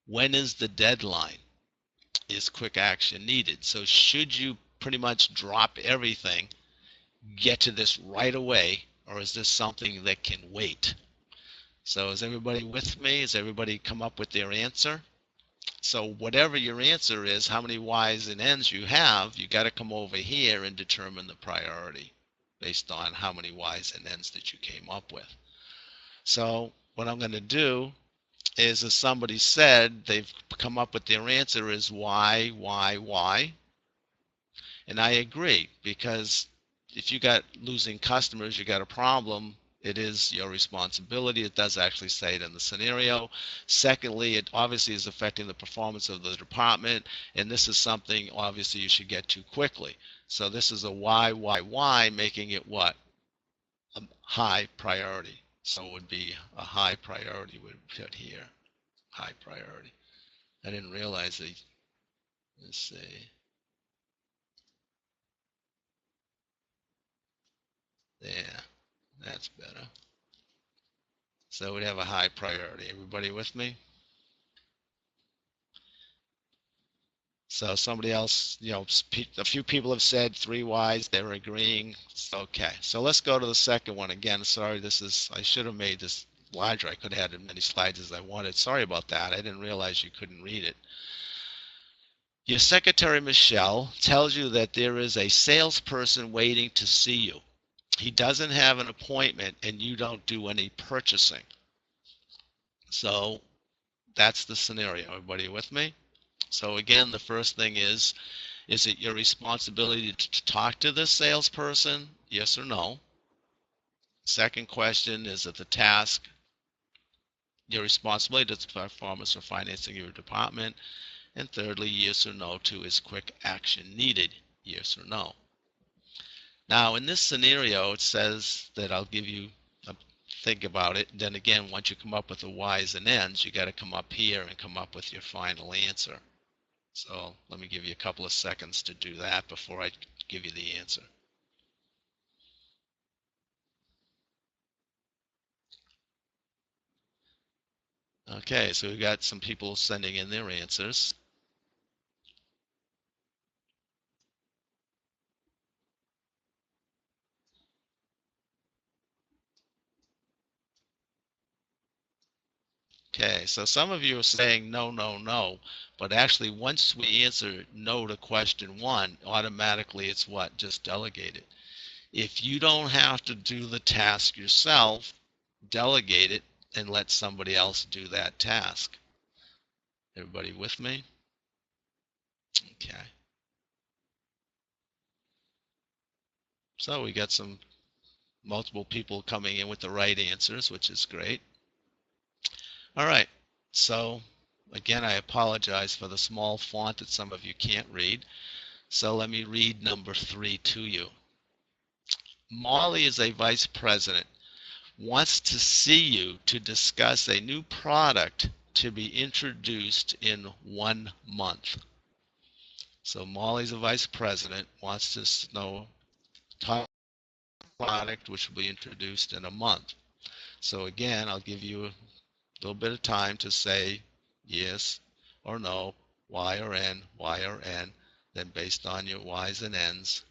Speaker 2: when is the deadline? Is quick action needed? So should you pretty much drop everything, get to this right away, or is this something that can wait? So is everybody with me? Has everybody come up with their answer? So whatever your answer is, how many Y's and N's you have, you got to come over here and determine the priority based on how many Y's and N's that you came up with. So what I'm going to do is, as somebody said, they've come up with their answer is Y, Y, Y. And I agree, because if you got losing customers, you got a problem, it is your responsibility. It does actually say it in the scenario. Secondly, it obviously is affecting the performance of the department, and this is something obviously you should get to quickly. So this is a Y, Y, Y, making it what? A high priority. So it would be a high priority would put here. High priority. I didn't realize that. Let's see. Yeah, that's better. So we'd have a high priority. Everybody with me? So somebody else, a few people have said 3 Ys. They're agreeing. Okay. So let's go to the second one. Again, sorry, I should have made this larger. I could have had as many slides as I wanted. Sorry about that. I didn't realize you couldn't read it. Your secretary, Michelle, tells you that there is a salesperson waiting to see you. He doesn't have an appointment and you don't do any purchasing. So that's the scenario. Everybody with me? So again, the first thing is it your responsibility to talk to this salesperson? Yes or no? Second question, is it the task, your responsibility to performance or financing your department? And thirdly, yes or no to, is quick action needed? Yes or no? Now, in this scenario, it says that I'll give you a think about it. Then again, once you come up with the Y's and N's, you got to come up here and come up with your final answer. So let me give you a couple of seconds to do that before I give you the answer. Okay, so we've got some people sending in their answers. Okay, so some of you are saying no, no, no, but actually once we answer no to question 1, automatically it's what? Just delegate it. If you don't have to do the task yourself, delegate it and let somebody else do that task. Everybody with me? Okay. So we got some multiple people coming in with the right answers, which is great. All right, so again, I apologize for the small font that some of you can't read. So let me read number 3 to you. Molly is a vice president, wants to see you to discuss a new product to be introduced in 1 month. So Molly's a vice president, wants to know top product which will be introduced in a month. So again, I'll give you a little bit of time to say yes or no, Y or N, Y or N. Then based on your Y's and N's,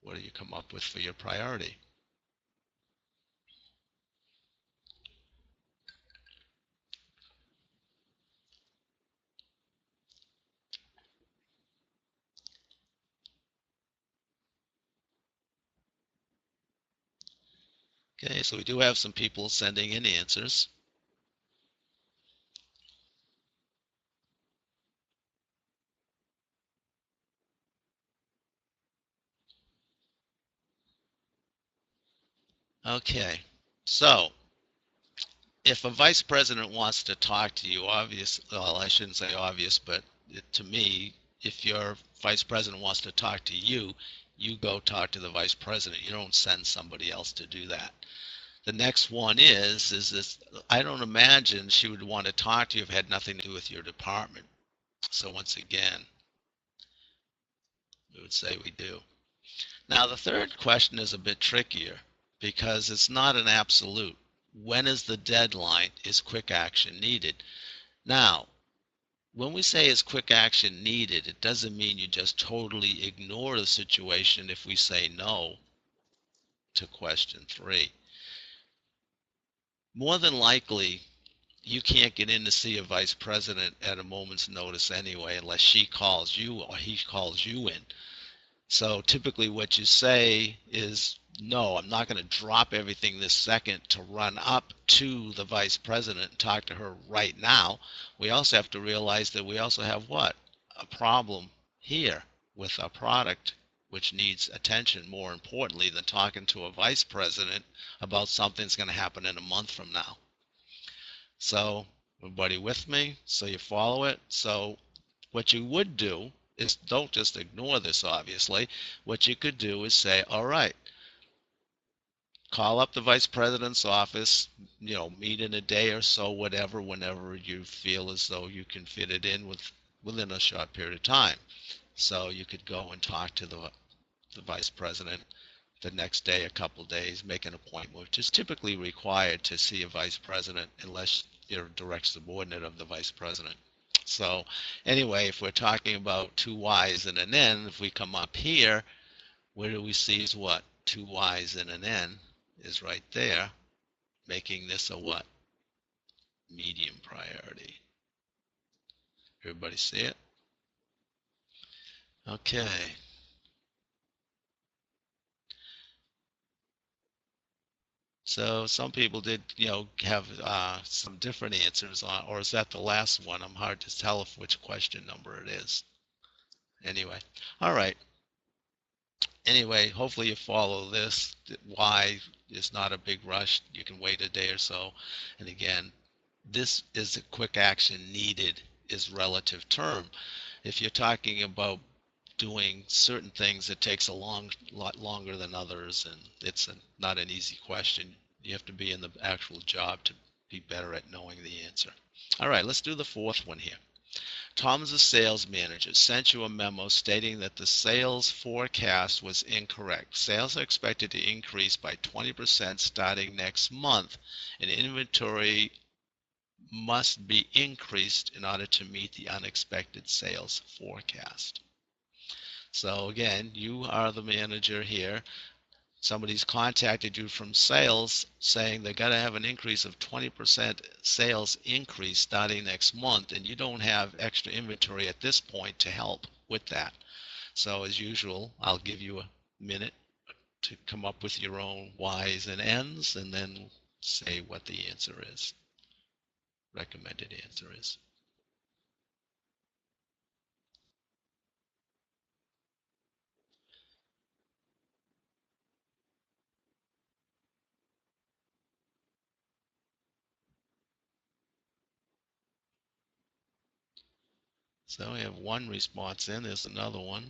Speaker 2: what do you come up with for your priority? Okay, so we do have some people sending in answers. Okay, so if a vice president wants to talk to you, well, I shouldn't say obvious, but to me, if your vice president wants to talk to you, you go talk to the vice president. You don't send somebody else to do that. The next one is this, I don't imagine she would want to talk to you if it had nothing to do with your department. So once again, we would say we do. Now, the third question is a bit trickier because it's not an absolute. When is the deadline? Is quick action needed? Now, when we say is quick action needed, it doesn't mean you just totally ignore the situation if we say no to question 3. More than likely, you can't get in to see a vice president at a moment's notice anyway unless she calls you or he calls you in. So typically what you say is, no, I'm not going to drop everything this second to run up to the vice president and talk to her right now. We also have to realize that we also have what? A problem here with a product which needs attention more importantly than talking to a vice president about something that's going to happen in a month from now. So everybody with me? So you follow it? So what you would do is, don't just ignore this, obviously. What you could do is say, all right, call up the vice president's office, meet in a day or so, whatever, whenever you feel as though you can fit it in within a short period of time. So you could go and talk to the vice president the next day, a couple of days, make an appointment, which is typically required to see a vice president unless you're a direct subordinate of the vice president. So anyway, if we're talking about 2 Y's and an N, if we come up here, where do we see is what? 2 Y's and an N is right there, making this a what? Medium priority. Everybody see it? Okay. So some people did, have some different answers on, or is that the last one? I'm hard to tell which question number it is. Anyway, all right. Anyway, hopefully you follow this. Why is not a big rush. You can wait a day or so. And again, this is a quick action needed is relative term. If you're talking about doing certain things, it takes a lot longer than others, and it's not an easy question. You have to be in the actual job to be better at knowing the answer. All right, let's do the fourth one here. Tom is a sales manager, sent you a memo stating that the sales forecast was incorrect. Sales are expected to increase by 20% starting next month, and inventory must be increased in order to meet the unexpected sales forecast. So again, you are the manager here. Somebody's contacted you from sales saying they got to have an increase of 20% sales increase starting next month, and you don't have extra inventory at this point to help with that. So as usual, I'll give you a minute to come up with your own Y's and N's and then say what the answer is, recommended answer is. So we have one response in, there's another one.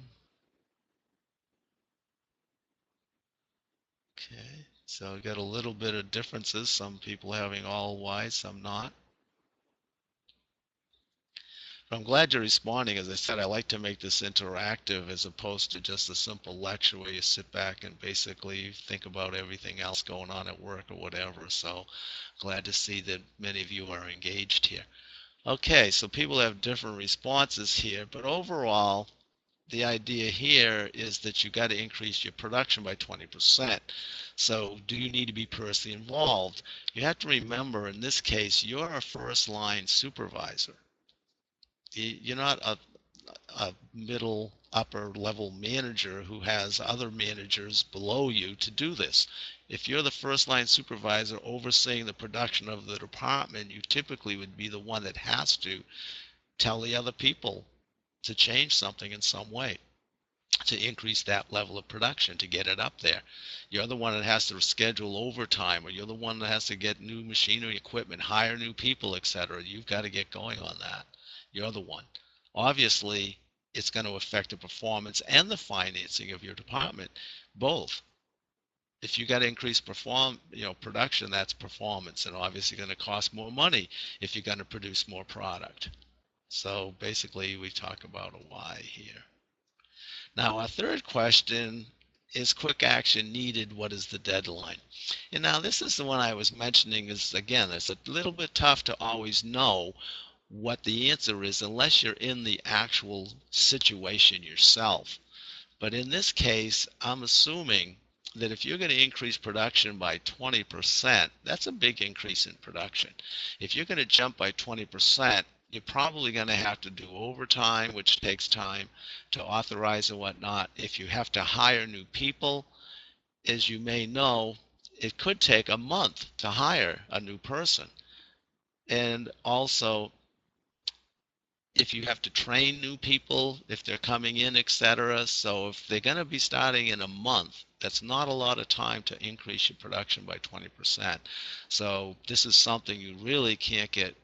Speaker 2: Okay, so we got a little bit of differences, some people having all Y's, some not. But I'm glad you're responding. As I said, I like to make this interactive as opposed to just a simple lecture where you sit back and basically think about everything else going on at work or whatever. So glad to see that many of you are engaged here. Okay, so people have different responses here, but overall, the idea here is that you got to increase your production by 20%. So do you need to be personally involved? You have to remember, in this case, you're a first line supervisor. You're not a middle upper level manager who has other managers below you to do this. If you're the first line supervisor overseeing the production of the department, you typically would be the one that has to tell the other people to change something in some way to increase that level of production, to get it up there. You're the one that has to schedule overtime, or you're the one that has to get new machinery, equipment, hire new people, etc. You've got to get going on that. You're the one. Obviously, it's going to affect the performance and the financing of your department, both. If you got to increase production, that's performance, and obviously going to cost more money if you're going to produce more product. So basically, we talk about a why here. Now, our third question is quick action needed. What is the deadline? And now this is the one I was mentioning is, again, it's a little bit tough to always know what the answer is unless you're in the actual situation yourself. But in this case, I'm assuming that if you're going to increase production by 20%, that's a big increase in production. If you're going to jump by 20%, you're probably going to have to do overtime, which takes time to authorize and whatnot. If you have to hire new people, as you may know, it could take a month to hire a new person. And also, if you have to train new people, if they're coming in, etc. So if they're going to be starting in a month, that's not a lot of time to increase your production by 20%. So this is something you really can't get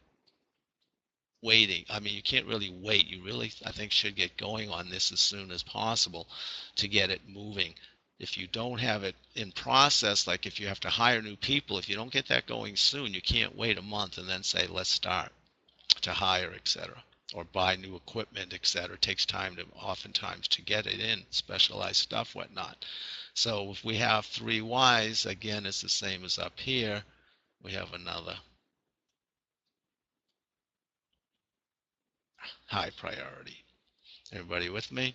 Speaker 2: waiting. I mean, you can't really wait. You really, I think, should get going on this as soon as possible to get it moving. If you don't have it in process, like if you have to hire new people, if you don't get that going soon, you can't wait a month and then say, let's start to hire, etc., or buy new equipment, etc. It takes time to oftentimes to get it in, specialized stuff, whatnot. So if we have 3 whys, again, it's the same as up here. We have another high priority. Everybody with me?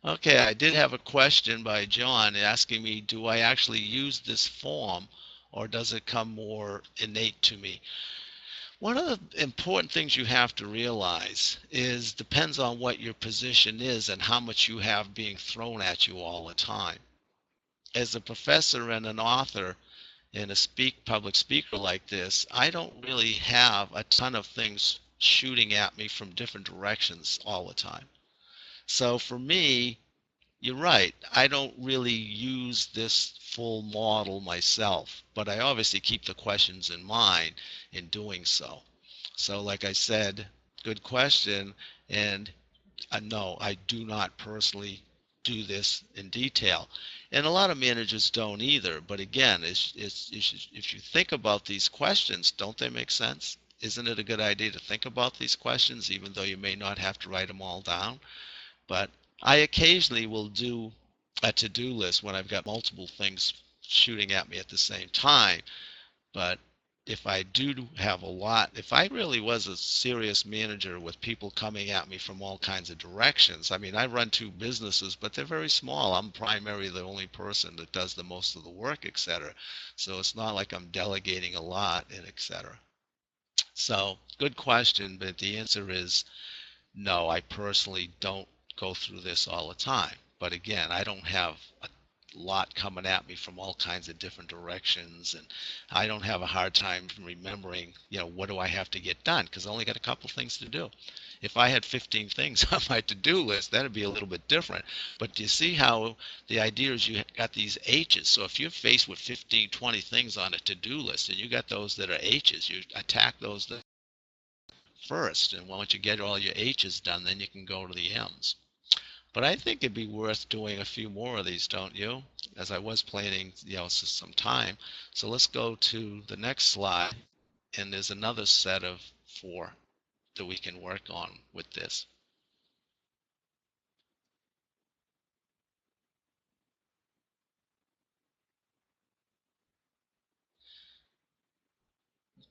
Speaker 2: Okay, I did have a question by John asking me, do I actually use this form or does it come more innate to me? One of the important things you have to realize is depends on what your position is and how much you have being thrown at you all the time. As a professor and an author and a public speaker like this, I don't really have a ton of things shooting at me from different directions all the time. So for me, you're right. I don't really use this full model myself, but I obviously keep the questions in mind in doing so. So like I said, good question. And no, I do not personally do this in detail. And a lot of managers don't either. But again, if you think about these questions, don't they make sense? Isn't it a good idea to think about these questions, even though you may not have to write them all down? But I occasionally will do a to-do list when I've got multiple things shooting at me at the same time. But if I do have a lot, if I really was a serious manager with people coming at me from all kinds of directions, I mean, I run 2 businesses, but they're very small. I'm primarily the only person that does the most of the work, etc. So it's not like I'm delegating a lot and etc. So good question, but the answer is no, I personally don't go through this all the time. But again, I don't have a lot coming at me from all kinds of different directions, and I don't have a hard time remembering, what do I have to get done, because I only got a couple things to do. If I had 15 things on my to-do list, that'd be a little bit different. But do you see how the idea is you got these H's? So if you're faced with 15, 20 things on a to-do list, and you got those that are H's, you attack those first. And once you get all your H's done, then you can go to the M's. But I think it'd be worth doing a few more of these, don't you? As I was planning, some time. So let's go to the next slide. And there's another set of 4 that we can work on with this.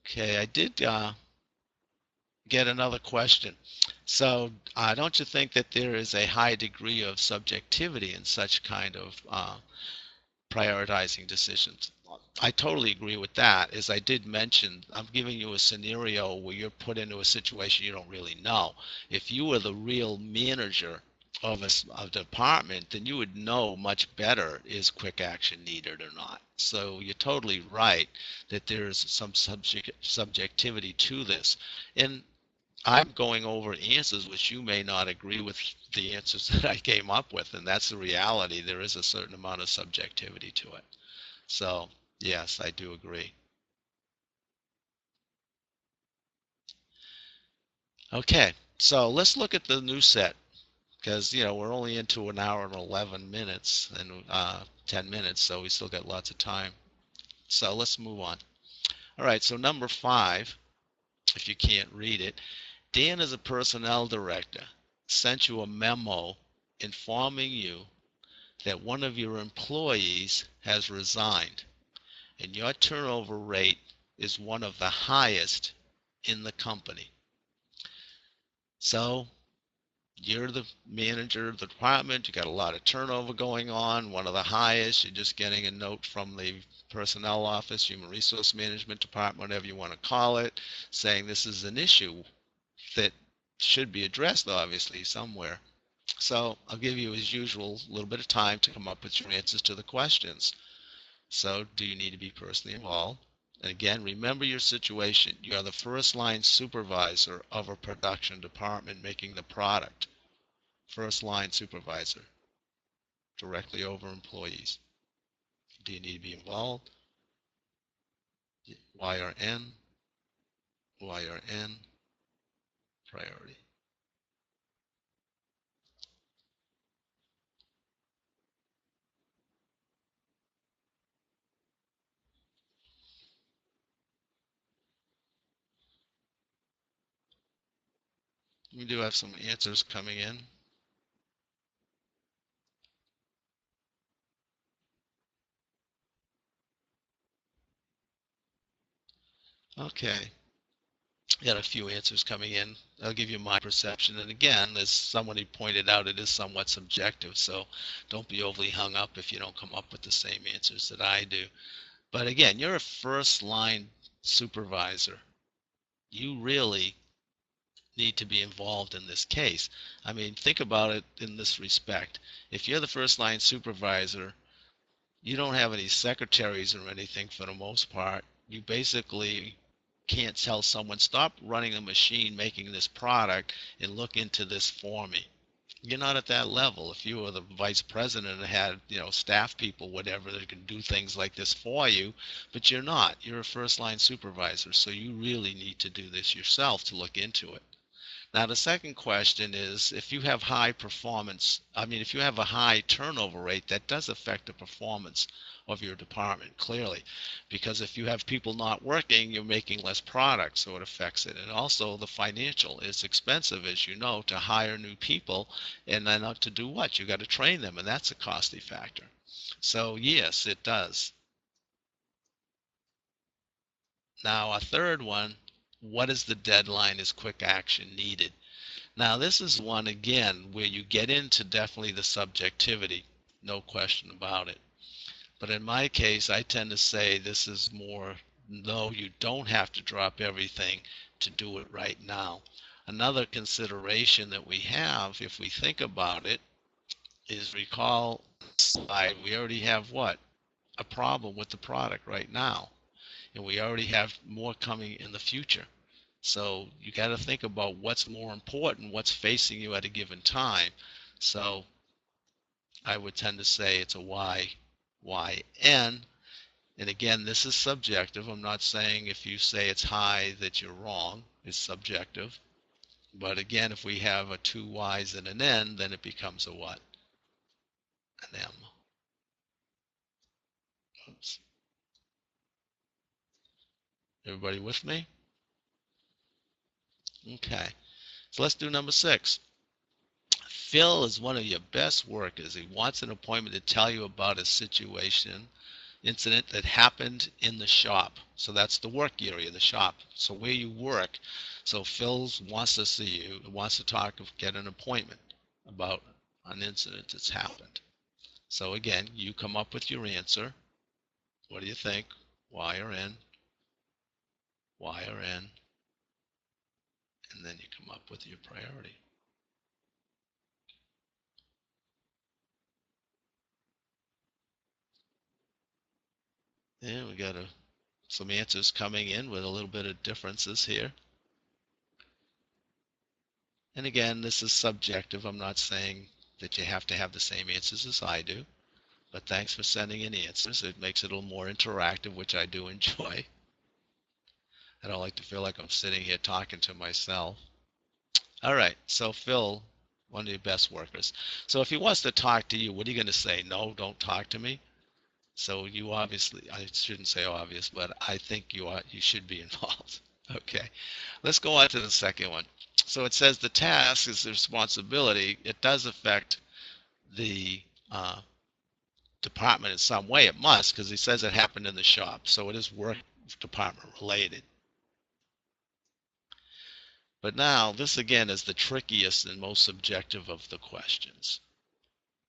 Speaker 2: Okay, I did get another question. So don't you think that there is a high degree of subjectivity in such kind of prioritizing decisions. I totally agree with that. As I did mention, I'm giving you a scenario where you're put into a situation you don't really know. If you were the real manager of a department, then you would know much better is quick action needed or not. So you're totally right that there's some subjectivity to this. And I'm going over answers which you may not agree with the answers that I came up with, and that's the reality. There is a certain amount of subjectivity to it. So, yes, I do agree. Okay, so let's look at the new set because, we're only into an hour and 11 minutes and 10 minutes, so we still got lots of time. So let's move on. All right, so number 5, if you can't read it, Dan is a personnel director, sent you a memo informing you that one of your employees has resigned and your turnover rate is one of the highest in the company. So you're the manager of the department, you got a lot of turnover going on, one of the highest, you're just getting a note from the personnel office, human resource management department, whatever you want to call it, saying this is an issue that should be addressed obviously somewhere. So I'll give you, as usual, a little bit of time to come up with your answers to the questions. So do you need to be personally involved? And again, remember your situation. You are the first line supervisor of a production department making the product. First line supervisor, directly over employees. Do you need to be involved? YRN, YRN, priority. We do have some answers coming in. Okay. Got a few answers coming in. I'll give you my perception. And again, as somebody pointed out, it is somewhat subjective. So don't be overly hung up if you don't come up with the same answers that I do. But again, you're a first line supervisor. You really need to be involved in this case. I mean, think about it in this respect. If you're the first line supervisor, you don't have any secretaries or anything for the most part. You basically can't tell someone, stop running a machine making this product and look into this for me. You're not at that level. If you were the vice president and had, staff people, whatever, that can do things like this for you, but you're not. You're a first line supervisor, so you really need to do this yourself to look into it. Now, the second question is, if you have high performance, if you have a high turnover rate, that does affect the performance of your department, clearly. Because if you have people not working, you're making less product, so it affects it. And also the financial. It's expensive, as you know, to hire new people, and then to do what? You got to train them, and that's a costly factor. So yes, it does. Now, a third one, what is the deadline? Is quick action needed? Now, this is one, again, where you get into definitely the subjectivity, no question about it. But in my case, I tend to say this is more, no, you don't have to drop everything to do it right now. Another consideration that we have, if we think about it, is recall we already have what? A problem with the product right now. And we already have more coming in the future. So you got to think about what's more important, what's facing you at a given time. So I would tend to say it's a YN. And again, this is subjective. I'm not saying if you say it's high that you're wrong. It's subjective. But again, if we have a two Y's and an N, then it becomes a what? An M. Oops. Everybody with me? Okay. So let's do number 6. Phil is one of your best workers. He wants an appointment to tell you about a incident that happened in the shop. So that's the work area, the shop. So where you work. So Phil wants to see you, wants to get an appointment about an incident that's happened. So again, you come up with your answer. What do you think? Y or N? Y or N? And then you come up with your priority. And we got some answers coming in with a little bit of differences here. And again, this is subjective. I'm not saying that you have to have the same answers as I do, but thanks for sending in answers. It makes it a little more interactive, which I do enjoy. I don't like to feel like I'm sitting here talking to myself. All right, so Phil, one of your best workers. So if he wants to talk to you, what are you going to say? No, don't talk to me. So you obviously, I shouldn't say obvious, but I think you should be involved. Okay, let's go on to the second one. So it says the task is the responsibility. It does affect the department in some way. It must, because he says it happened in the shop. So it is work department related. But now this again is the trickiest and most subjective of the questions.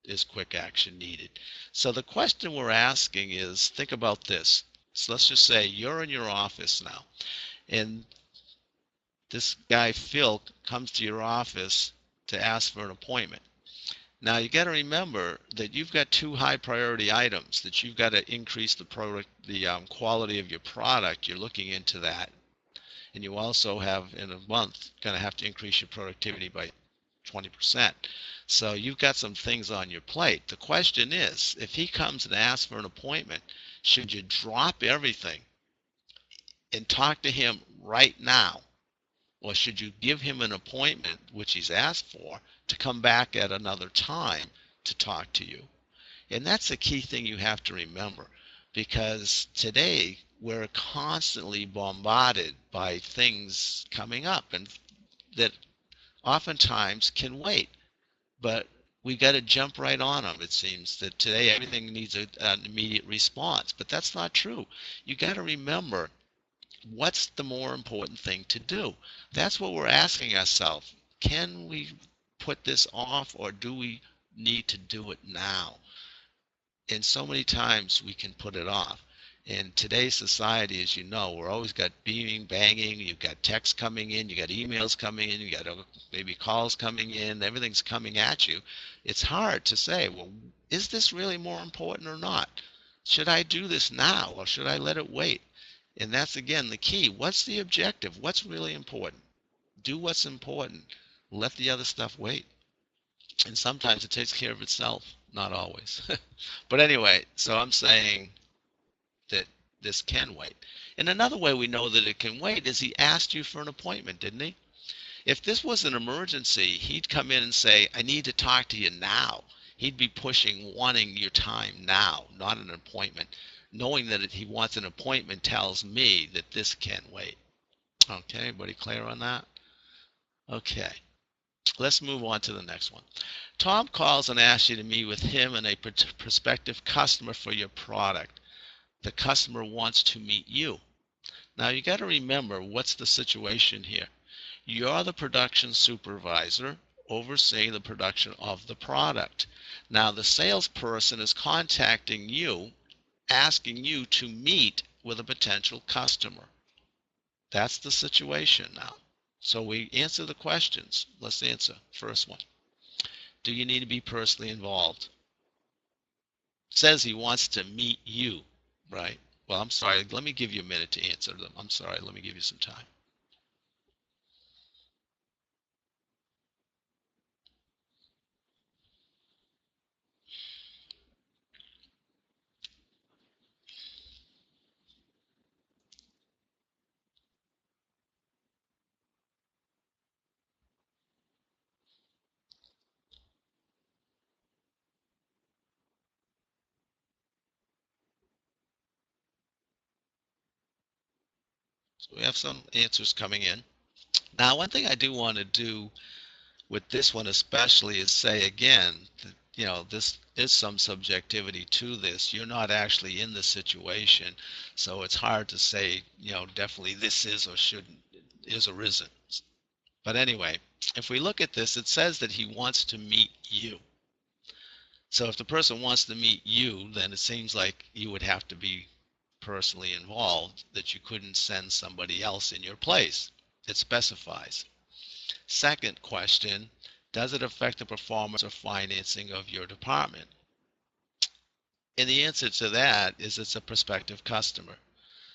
Speaker 2: Is quick action needed? So the question we're asking is, think about this. So let's just say you're in your office now, and this guy Phil comes to your office to ask for an appointment. Now you got to remember that you've got two high priority items that you've got to increase the quality of your product. You're looking into that, and you also have in a month going to have to increase your productivity by 20%. So you've got some things on your plate. The question is, if he comes and asks for an appointment, should you drop everything and talk to him right now? Or should you give him an appointment, which he's asked for, to come back at another time to talk to you? And that's the key thing you have to remember, because today we're constantly bombarded by things coming up and that oftentimes can wait. But we got to jump right on them. It seems that today everything needs an immediate response, but that's not true. You got to remember, what's the more important thing to do? That's what we're asking ourselves. Can we put this off, or do we need to do it now? And so many times we can put it off. In today's society, as you know, we're always got beaming, banging, you've got texts coming in, you got emails coming in, you got maybe calls coming in, everything's coming at you. It's hard to say, well, is this really more important or not? Should I do this now, or should I let it wait? And that's again the key. What's the objective? What's really important? Do what's important. Let the other stuff wait. And sometimes it takes care of itself, not always. But anyway, so I'm saying that this can wait. And another way we know that it can wait is he asked you for an appointment, didn't he? If this was an emergency, he'd come in and say, I need to talk to you now. He'd be pushing, wanting your time now, not an appointment. Knowing that he wants an appointment tells me that this can wait. Okay, everybody clear on that? Okay, let's move on to the next one. Tom calls and asks you to meet with him and a prospective customer for your product. The customer wants to meet you. Now you got to remember, what's the situation here? You're the production supervisor overseeing the production of the product. Now the salesperson is contacting you, asking you to meet with a potential customer. That's the situation now. So we answer the questions. Let's answer. First one. Do you need to be personally involved? It says he wants to meet you, right? Well, I'm sorry. Let me give you a minute to answer them. I'm sorry. Let me give you some time. So we have some answers coming in. Now, one thing I do want to do with this one especially is say again that, this is some subjectivity to this. You're not actually in the situation, so it's hard to say, definitely this is or shouldn't, is or isn't. But anyway, if we look at this, it says that he wants to meet you. So if the person wants to meet you, then it seems like you would have to be personally involved, that you couldn't send somebody else in your place. It specifies. Second question, does it affect the performance or financing of your department? And the answer to that is it's a prospective customer.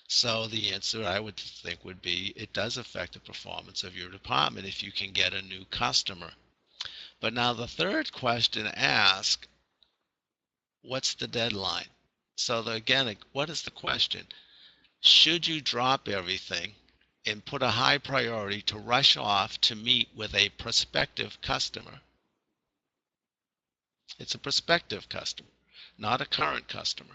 Speaker 2: So the answer I would think would be it does affect the performance of your department if you can get a new customer. But now the third question asks, what's the deadline? So again, what is the question? Should you drop everything and put a high priority to rush off to meet with a prospective customer? It's a prospective customer, not a current customer.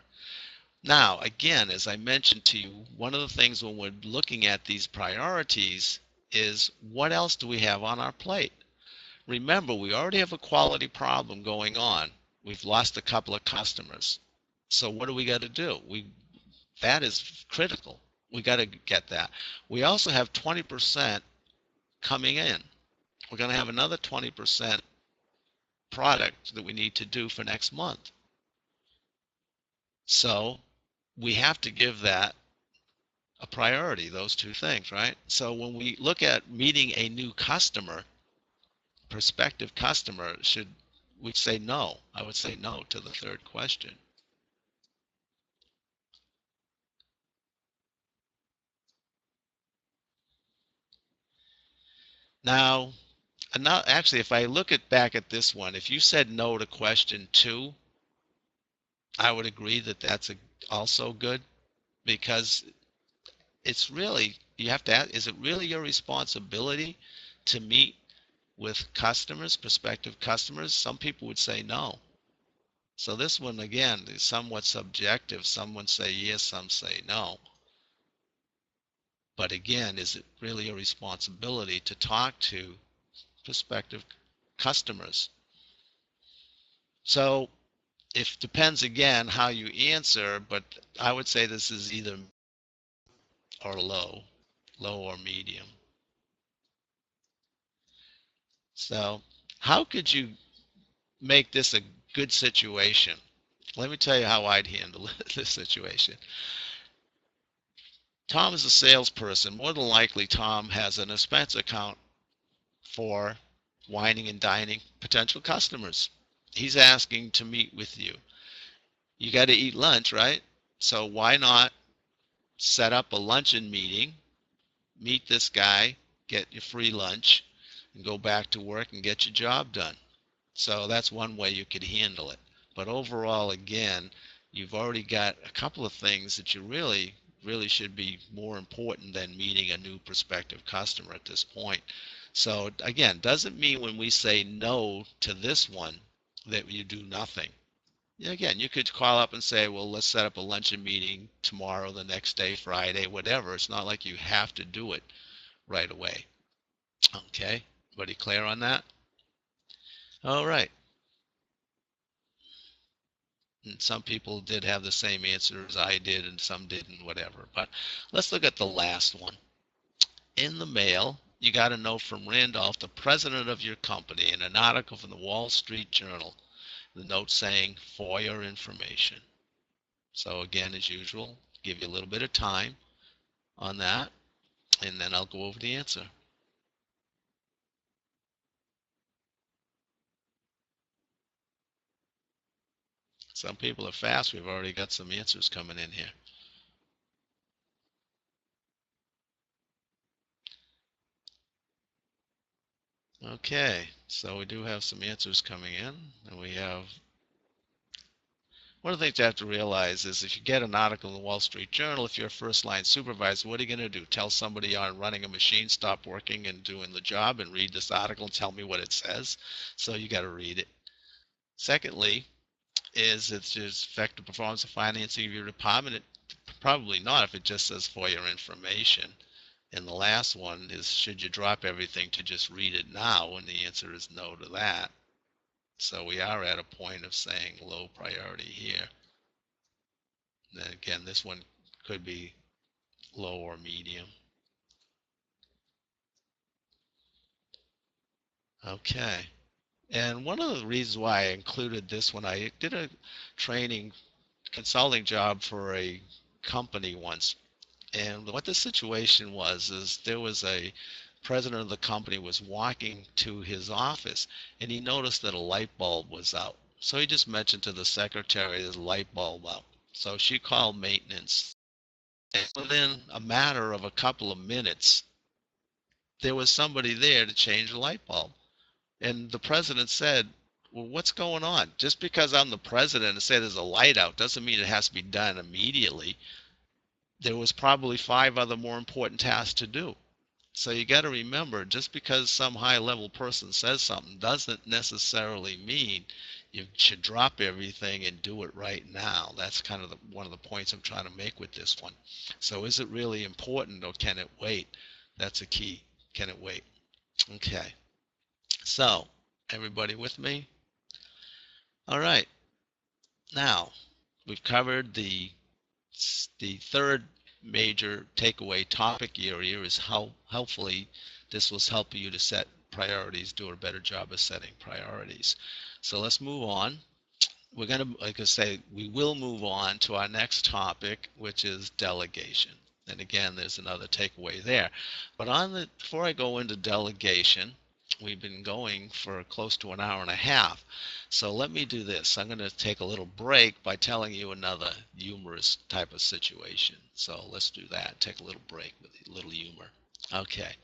Speaker 2: Now, again, as I mentioned to you, one of the things when we're looking at these priorities is what else do we have on our plate? Remember, we already have a quality problem going on. We've lost a couple of customers. So what do we got to do? That is critical. We got to get that. We also have 20% coming in. We're going to have another 20% product that we need to do for next month. So we have to give that a priority, those two things, right? So when we look at meeting a new customer, prospective customer, should we say no? I would say no to the third question. Now, actually, if I look back at this one, if you said no to question 2, I would agree that that's also good, because it's really, you have to ask, is it really your responsibility to meet with customers, prospective customers? Some people would say no. So this one, again, is somewhat subjective. Some would say yes, some say no. But again, is it really a responsibility to talk to prospective customers? So it depends again how you answer, but I would say this is either or low or medium. So how could you make this a good situation? Let me tell you how I'd handle this situation. Tom is a salesperson. More than likely, Tom has an expense account for wining and dining potential customers. He's asking to meet with you. You got to eat lunch, right? So why not set up a luncheon meeting, meet this guy, get your free lunch, and go back to work and get your job done? So that's one way you could handle it. But overall, again, you've already got a couple of things that you really should be more important than meeting a new prospective customer at this point. So again, doesn't mean when we say no to this one that you do nothing. Again, you could call up and say, well, let's set up a luncheon meeting tomorrow, the next day, Friday, whatever. It's not like you have to do it right away. Okay, everybody clear on that? All right. And some people did have the same answer as I did, and some didn't, whatever. But let's look at the last one. In the mail, you got a note from Randolph, the president of your company, in an article from the Wall Street Journal. The note saying, for your information. So again, as usual, give you a little bit of time on that, and then I'll go over the answer. Some people are fast. We've already got some answers coming in here. Okay, so we do have some answers coming in, and we have, one of the things you have to realize is if you get an article in the Wall Street Journal, if you're a first line supervisor, what are you going to do? Tell somebody on running a machine, stop working and doing the job and read this article and tell me what it says? So you got to read it. Secondly, is it just affect the performance of financing of your department? Probably not if it just says for your information. And the last one is, should you drop everything to just read it now? And the answer is no to that. So we are at a point of saying low priority here. Then again, this one could be low or medium. Okay. And one of the reasons why I included this one, I did a training consulting job for a company once. And what the situation was is there was a president of the company was walking to his office and he noticed that a light bulb was out. So he just mentioned to the secretary there's a light bulb out. So she called maintenance. And within a matter of a couple of minutes, there was somebody there to change the light bulb. And the president said, well, what's going on? Just because I'm the president and say there's a light out doesn't mean it has to be done immediately. There was probably 5 other more important tasks to do. So you got to remember, just because some high-level person says something doesn't necessarily mean you should drop everything and do it right now. That's kind of one of the points I'm trying to make with this one. So is it really important or can it wait? That's a key. Can it wait? Okay. So everybody with me? All right. Now we've covered the third major takeaway topic area is how helpfully this will help you to set priorities, do a better job of setting priorities. So let's move on. We're going to, like I say, we will move on to our next topic, which is delegation. And again, there's another takeaway there. But before I go into delegation, we've been going for close to an hour and a half. So let me do this. I'm going to take a little break by telling you another humorous type of situation. So let's do that. Take a little break with a little humor. Okay.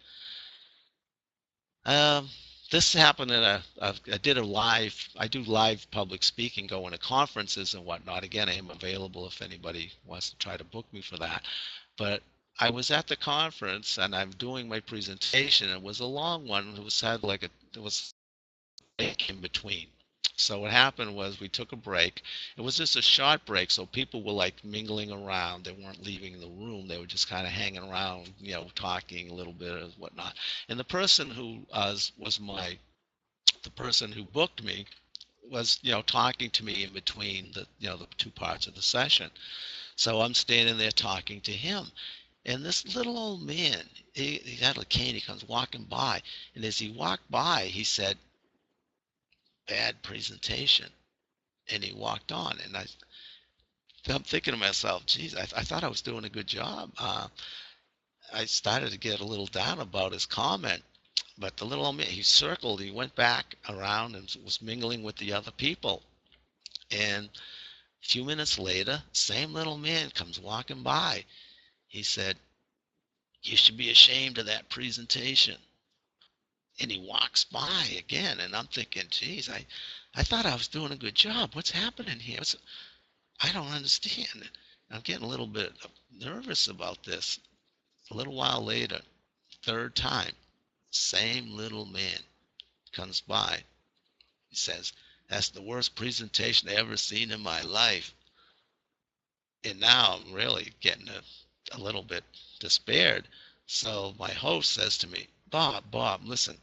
Speaker 2: This happened at I do live public speaking, going to conferences and whatnot. Again, I am available if anybody wants to try to book me for that. But I was at the conference and I'm doing my presentation. It was a long one. There was a break in between. So what happened was we took a break. It was just a short break, so people were like mingling around. They weren't leaving the room. They were just kind of hanging around, talking a little bit and whatnot. And the person who the person who booked me was, talking to me in between the 2 parts of the session. So I'm standing there talking to him. And this little old man, he had a cane, he comes walking by. And as he walked by, he said, bad presentation. And he walked on. And I'm thinking to myself, geez, I thought I was doing a good job. I started to get a little down about his comment. But the little old man, he went back around and was mingling with the other people. And a few minutes later, same little man comes walking by. He said, you should be ashamed of that presentation. And he walks by again, and I'm thinking, geez, I thought I was doing a good job. What's happening here? I don't understand. I'm getting a little bit nervous about this. A little while later, 3rd time, same little man comes by. He says, that's the worst presentation I ever seen in my life. And now I'm really getting a little bit despaired. So my host says to me, Bob, listen,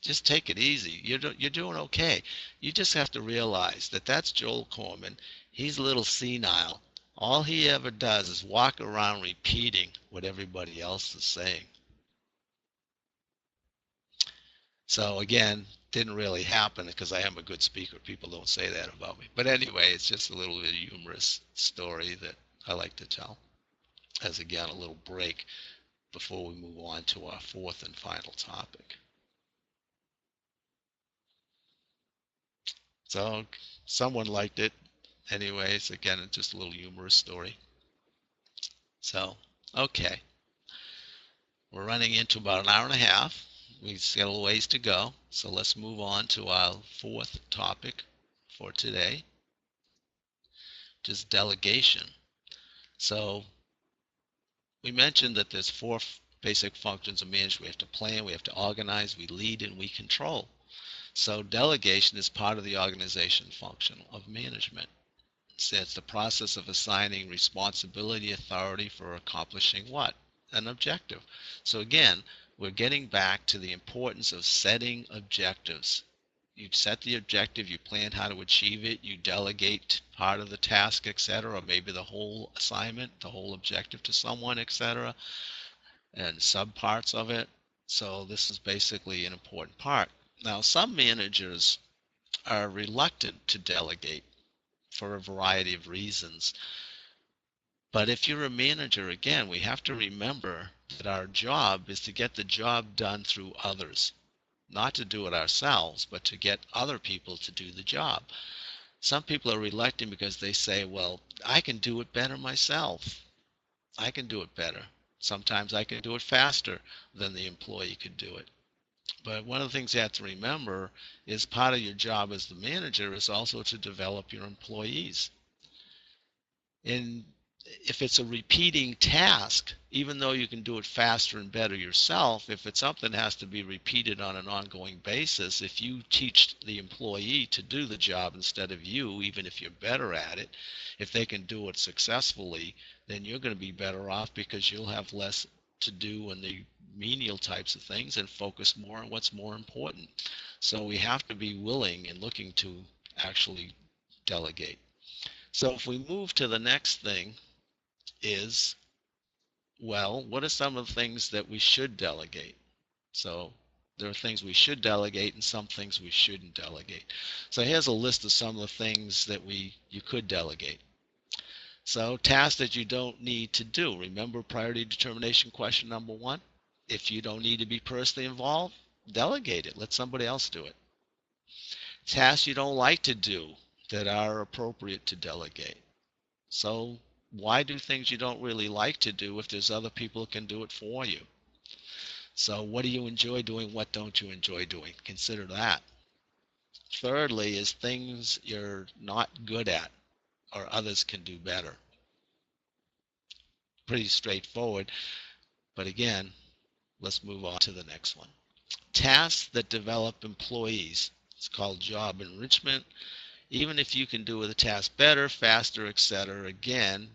Speaker 2: just take it easy. You're doing okay. You just have to realize that that's Joel Corman. He's a little senile. All he ever does is walk around repeating what everybody else is saying. So again, didn't really happen because I am a good speaker. People don't say that about me. But anyway, it's just a little bit of humorous story that I like to tell as, again, a little break before we move on to our 4th and final topic. So someone liked it. Anyways, again, it's just a little humorous story. So, okay. We're running into about an hour and a half. We've got a little ways to go. So let's move on to our 4th topic for today, which is delegation. So we mentioned that there's 4 basic functions of management. We have to plan, we have to organize, we lead, and we control. So delegation is part of the organization function of management. It's the process of assigning responsibility, authority for accomplishing what? An objective. So again, we're getting back to the importance of setting objectives. You set the objective, you plan how to achieve it, you delegate part of the task, etc., or maybe the whole assignment, the whole objective to someone, etc., and subparts of it. So this is basically an important part. Now, some managers are reluctant to delegate for a variety of reasons. But if you're a manager, again, we have to remember that our job is to get the job done through others, not to do it ourselves, but to get other people to do the job. Some people are reluctant because they say, well, I can do it better myself. I can do it better. Sometimes I can do it faster than the employee could do it. But one of the things you have to remember is part of your job as the manager is also to develop your employees. And if it's a repeating task, even though you can do it faster and better yourself, if it's something that has to be repeated on an ongoing basis, if you teach the employee to do the job instead of you, even if you're better at it, if they can do it successfully, then you're going to be better off because you'll have less to do in the menial types of things and focus more on what's more important. So we have to be willing and looking to actually delegate. So if we move to the next thing is, well, what are some of the things that we should delegate? So there are things we should delegate and some things we shouldn't delegate. So here's a list of some of the things that you could delegate. So tasks that you don't need to do. Remember priority determination question number 1? If you don't need to be personally involved, delegate it. Let somebody else do it. Tasks you don't like to do that are appropriate to delegate. So why do things you don't really like to do if there's other people who can do it for you? So what do you enjoy doing? What don't you enjoy doing? Consider that. Thirdly is things you're not good at or others can do better. Pretty straightforward, but again, let's move on to the next one. Tasks that develop employees. It's called job enrichment. Even if you can do the task better, faster, etc., again,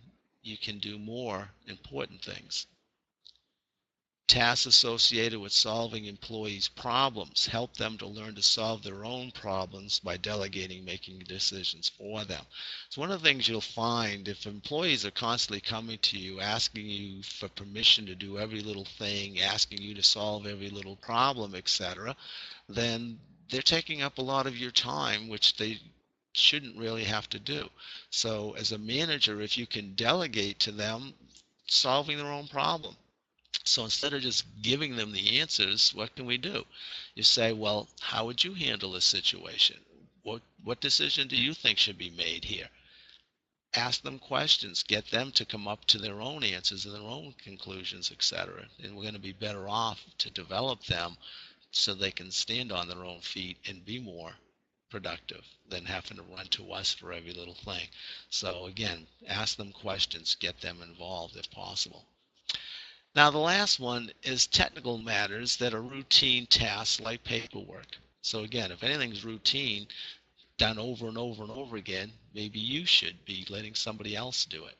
Speaker 2: you can do more important things. Tasks associated with solving employees' problems. Help them to learn to solve their own problems by delegating, making decisions for them. So one of the things you'll find if employees are constantly coming to you, asking you for permission to do every little thing, asking you to solve every little problem, etc., then they're taking up a lot of your time, which they shouldn't really have to do. So as a manager, if you can delegate to them solving their own problem. So instead of just giving them the answers, what can we do? You say, well, how would you handle this situation? What decision do you think should be made here? Ask them questions, get them to come up to their own answers and their own conclusions, etc. And we're going to be better off to develop them so they can stand on their own feet and be more productive than having to run to us for every little thing. So again, ask them questions, get them involved if possible. Now the last one is technical matters that are routine tasks like paperwork. So again, if anything's routine, done over and over and over again, maybe you should be letting somebody else do it.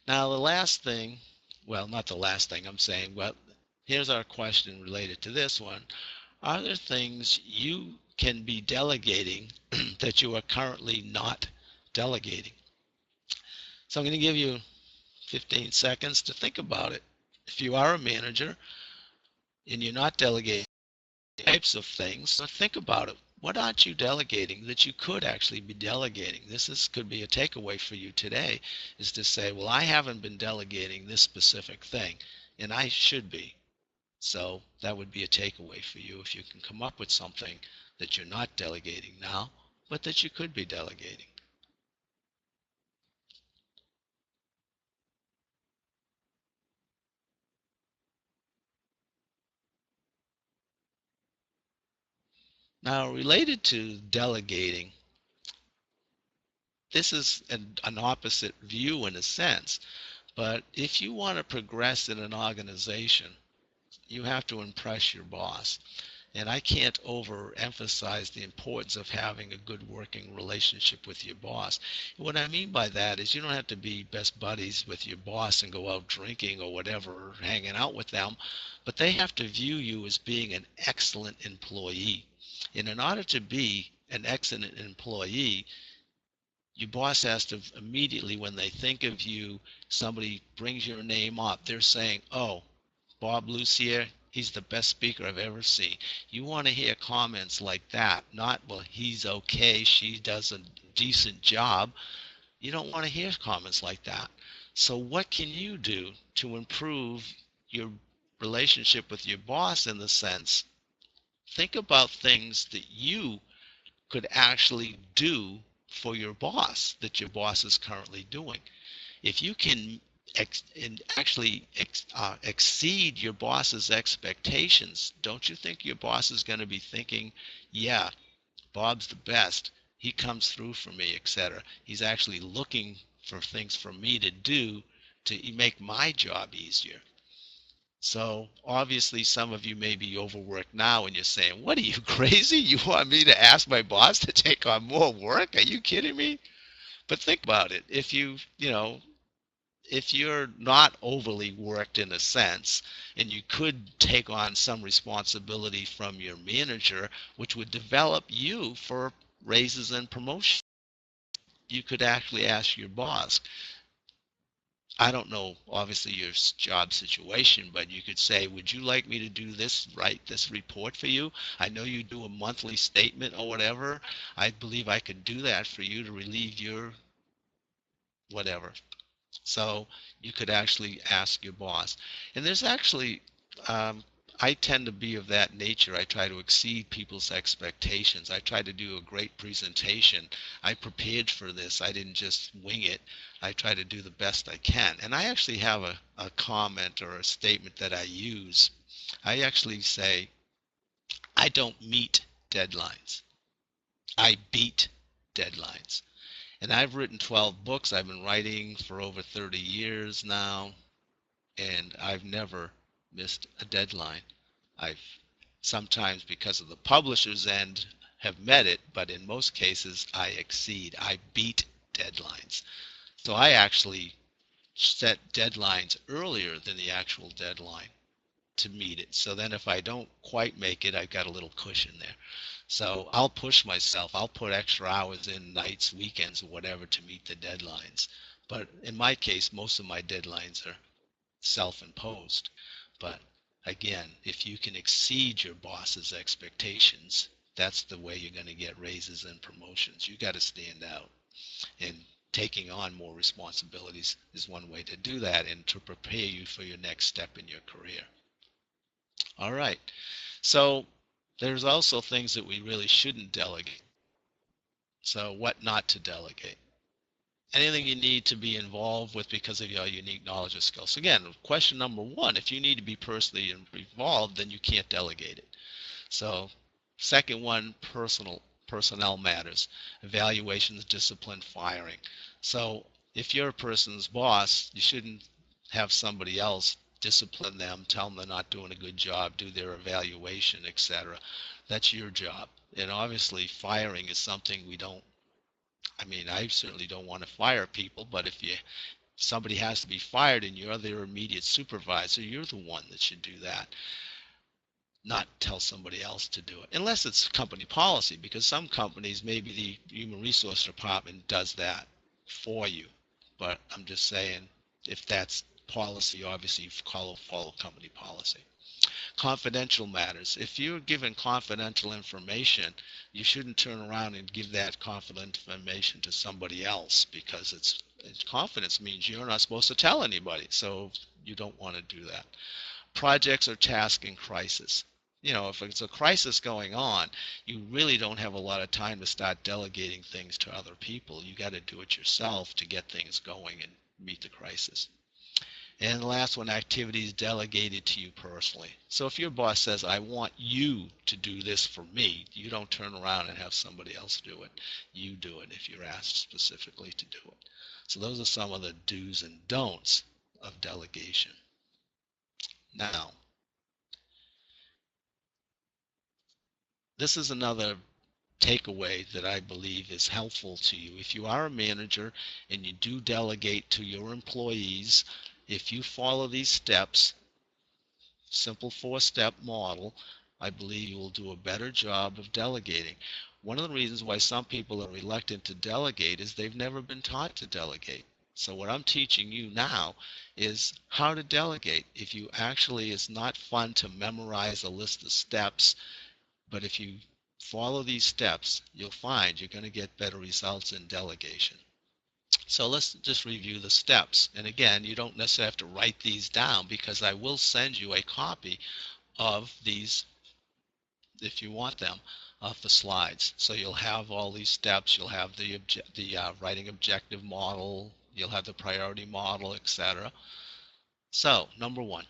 Speaker 2: Now the last thing, well, not the last thing I'm saying, well, here's our question related to this one. Are there things you can be delegating that you are currently not delegating? So I'm going to give you 15 seconds to think about it. If you are a manager and you're not delegating types of things, so think about it. What aren't you delegating that you could actually be delegating? Could be a takeaway for you today, is to say, well, I haven't been delegating this specific thing, and I should be. So that would be a takeaway for you if you can come up with something that you're not delegating now, but that you could be delegating. Now, related to delegating, this is an opposite view in a sense, but if you want to progress in an organization, you have to impress your boss. And I can't overemphasize the importance of having a good working relationship with your boss. What I mean by that is you don't have to be best buddies with your boss and go out drinking or whatever, or hanging out with them, but they have to view you as being an excellent employee. And in order to be an excellent employee, your boss has to immediately, when they think of you, somebody brings your name up, they're saying, oh, Bob Lussier, He's the best speaker I've ever seen. You want to hear comments like that, not, well, he's okay, she does a decent job. You don't want to hear comments like that. So what can you do to improve your relationship with your boss? In the sense, think about things that you could actually do for your boss that your boss is currently doing. If you can exceed your boss's expectations, don't you think your boss is going to be thinking, yeah, Bob's the best. He comes through for me, etc. He's actually looking for things for me to do to make my job easier. So obviously some of you may be overworked now and you're saying, what are you, crazy? You want me to ask my boss to take on more work? Are you kidding me? But think about it. If you're not overly worked in a sense, and you could take on some responsibility from your manager, which would develop you for raises and promotion, you could actually ask your boss. I don't know, obviously, your job situation, but you could say, would you like me to do this, write this report for you? I know you do a monthly statement or whatever. I believe I could do that for you to relieve your whatever. So you could actually ask your boss. And there's actually, I tend to be of that nature. I try to exceed people's expectations. I try to do a great presentation. I prepared for this. I didn't just wing it. I try to do the best I can. And I actually have a comment or a statement that I use. I actually say, I don't meet deadlines. I beat deadlines. And I've written 12 books. I've been writing for over 30 years now, and I've never missed a deadline. I've sometimes, because of the publisher's end, have met it, but in most cases I exceed. I beat deadlines. So I actually set deadlines earlier than the actual deadline to meet it. So then if I don't quite make it, I've got a little cushion there. So I'll push myself. I'll put extra hours in, nights, weekends, or whatever, to meet the deadlines. But in my case, most of my deadlines are self-imposed. But again, if you can exceed your boss's expectations, that's the way you're going to get raises and promotions. You got to stand out. And taking on more responsibilities is one way to do that and to prepare you for your next step in your career. All right. So there's also things that we really shouldn't delegate. So what not to delegate? Anything you need to be involved with because of your unique knowledge or skills. So again, question number one, if you need to be personally involved, then you can't delegate it. So second one, personnel matters, evaluations, discipline, firing. So if you're a person's boss, you shouldn't have somebody else discipline them, tell them they're not doing a good job, do their evaluation, etc. That's your job. And obviously firing is something we don't, I certainly don't want to fire people, but if somebody has to be fired and you're their immediate supervisor, you're the one that should do that, not tell somebody else to do it, unless it's company policy, because some companies, maybe the human resource department does that for you. But I'm just saying, if that's policy, obviously you follow company policy. Confidential matters. If you're given confidential information, you shouldn't turn around and give that confidential information to somebody else, because it's confidence means you're not supposed to tell anybody, so you don't want to do that. Projects or tasks in crisis. If it's a crisis going on, you really don't have a lot of time to start delegating things to other people. You got to do it yourself to get things going and meet the crisis. And the last one, activities delegated to you personally. So if your boss says, I want you to do this for me, you don't turn around and have somebody else do it. You do it if you're asked specifically to do it. So those are some of the do's and don'ts of delegation. Now, this is another takeaway that I believe is helpful to you. If you are a manager and you do delegate to your employees, if you follow these steps, simple 4-step model, I believe you will do a better job of delegating. One of the reasons why some people are reluctant to delegate is they've never been taught to delegate. So what I'm teaching you now is how to delegate. If you actually, it's not fun to memorize a list of steps, but if you follow these steps, you'll find you're going to get better results in delegation. So let's just review the steps. And again, you don't necessarily have to write these down because I will send you a copy of these if you want them of the slides. So you'll have all these steps. You'll have the writing objective model. You'll have the priority model, etc. So number one,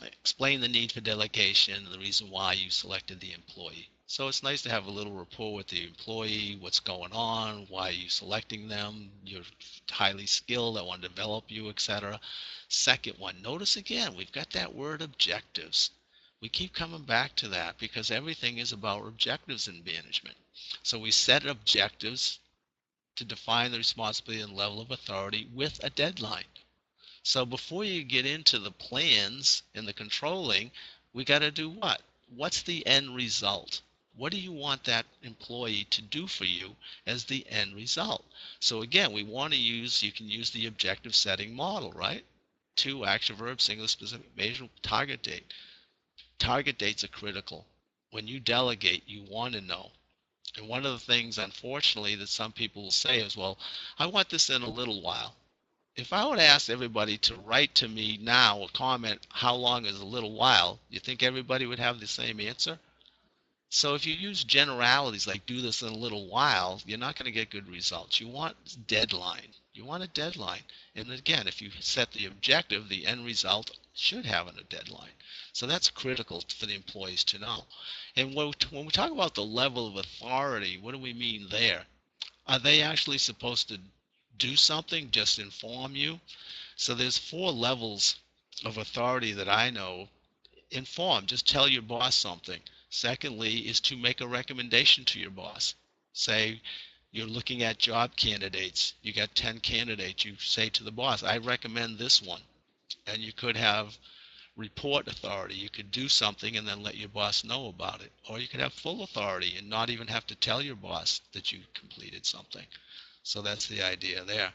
Speaker 2: explain the need for delegation and the reason why you selected the employee. So it's nice to have a little rapport with the employee, what's going on, why are you selecting them, you're highly skilled, I want to develop you, etc. Second one, notice again, we've got that word objectives. We keep coming back to that because everything is about objectives in management. So we set objectives to define the responsibility and level of authority with a deadline. So before you get into the plans and the controlling, we got to do what? What's the end result? What do you want that employee to do for you as the end result? So again, we want to use, you can use the objective setting model, right? Two, action verb, singular, specific, measure, target date. Target dates are critical. When you delegate, you want to know. And one of the things, unfortunately, that some people will say is, well, I want this in a little while. If I would ask everybody to write to me now or comment how long is a little while, you think everybody would have the same answer? So if you use generalities like do this in a little while, you're not going to get good results. You want deadline. You want a deadline. And again, if you set the objective, the end result should have a deadline. So that's critical for the employees to know. And when we talk about the level of authority, what do we mean there? Are they actually supposed to do something, just inform you? So there's 4 levels of authority that I know. Inform, just tell your boss something. Secondly is to make a recommendation to your boss. Say you're looking at job candidates. You got 10 candidates. You say to the boss, I recommend this one. And you could have report authority. You could do something and then let your boss know about it. Or you could have full authority and not even have to tell your boss that you completed something. So that's the idea there.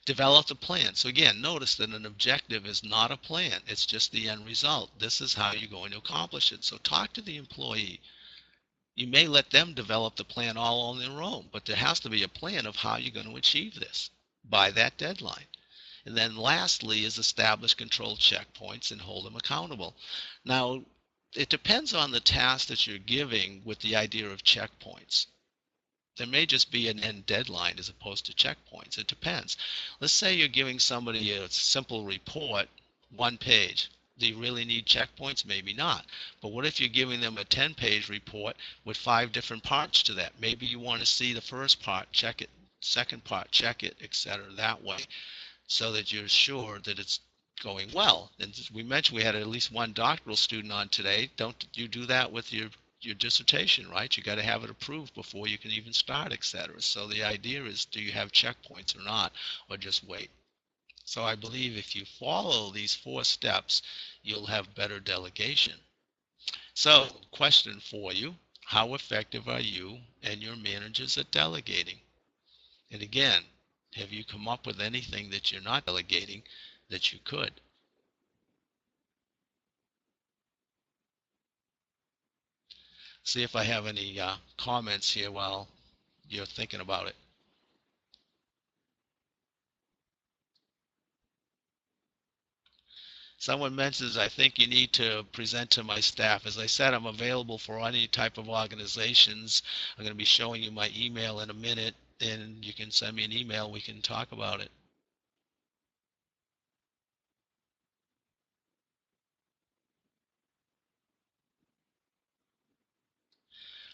Speaker 2: Develop a plan. So again, notice that an objective is not a plan. It's just the end result. This is how you're going to accomplish it. So talk to the employee. You may let them develop the plan all on their own, but there has to be a plan of how you're going to achieve this by that deadline. And then lastly is establish control checkpoints and hold them accountable. Now, it depends on the task that you're giving with the idea of checkpoints. There may just be an end deadline as opposed to checkpoints. It depends. Let's say you're giving somebody a simple report, 1 page. Do you really need checkpoints? Maybe not. But what if you're giving them a 10-page report with 5 different parts to that? Maybe you want to see the first part, check it, second part, check it, etc. that way, so that you're sure that it's going well. And we mentioned we had at least 1 doctoral student on today. Don't you do that with your dissertation, right? You got to have it approved before you can even start, etc. So the idea is, do you have checkpoints or not, or just wait? So I believe if you follow these 4 steps, you'll have better delegation. So question for you, how effective are you and your managers at delegating? And again, have you come up with anything that you're not delegating that you could? See if I have any comments here while you're thinking about it. Someone mentions, I think you need to present to my staff. As I said, I'm available for any type of organizations. I'm going to be showing you my email in a minute, and you can send me an email. We can talk about it.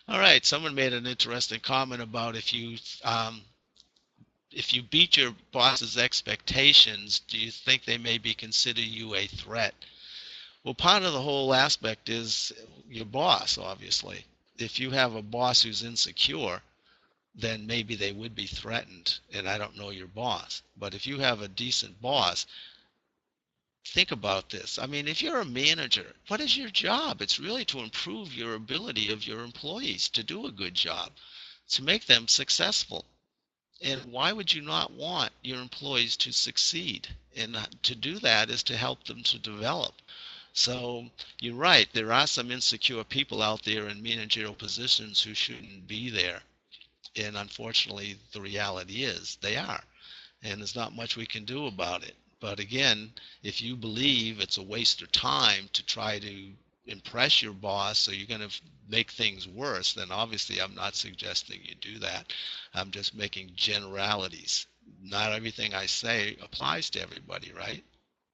Speaker 2: All right, someone made an interesting comment about if you beat your boss's expectations, do you think they may be considering you a threat? Well, part of the whole aspect is your boss, obviously. If you have a boss who's insecure, then maybe they would be threatened, and I don't know your boss. But if you have a decent boss, think about this. I mean, if you're a manager, what is your job? It's really to improve your ability of your employees to do a good job, to make them successful. And why would you not want your employees to succeed? And to do that is to help them to develop. So you're right, there are some insecure people out there in managerial positions who shouldn't be there. And unfortunately, the reality is they are. And there's not much we can do about it. But again, if you believe it's a waste of time to try to impress your boss, so you're going to make things worse, then obviously I'm not suggesting you do that. I'm just making generalities. Not everything I say applies to everybody, right?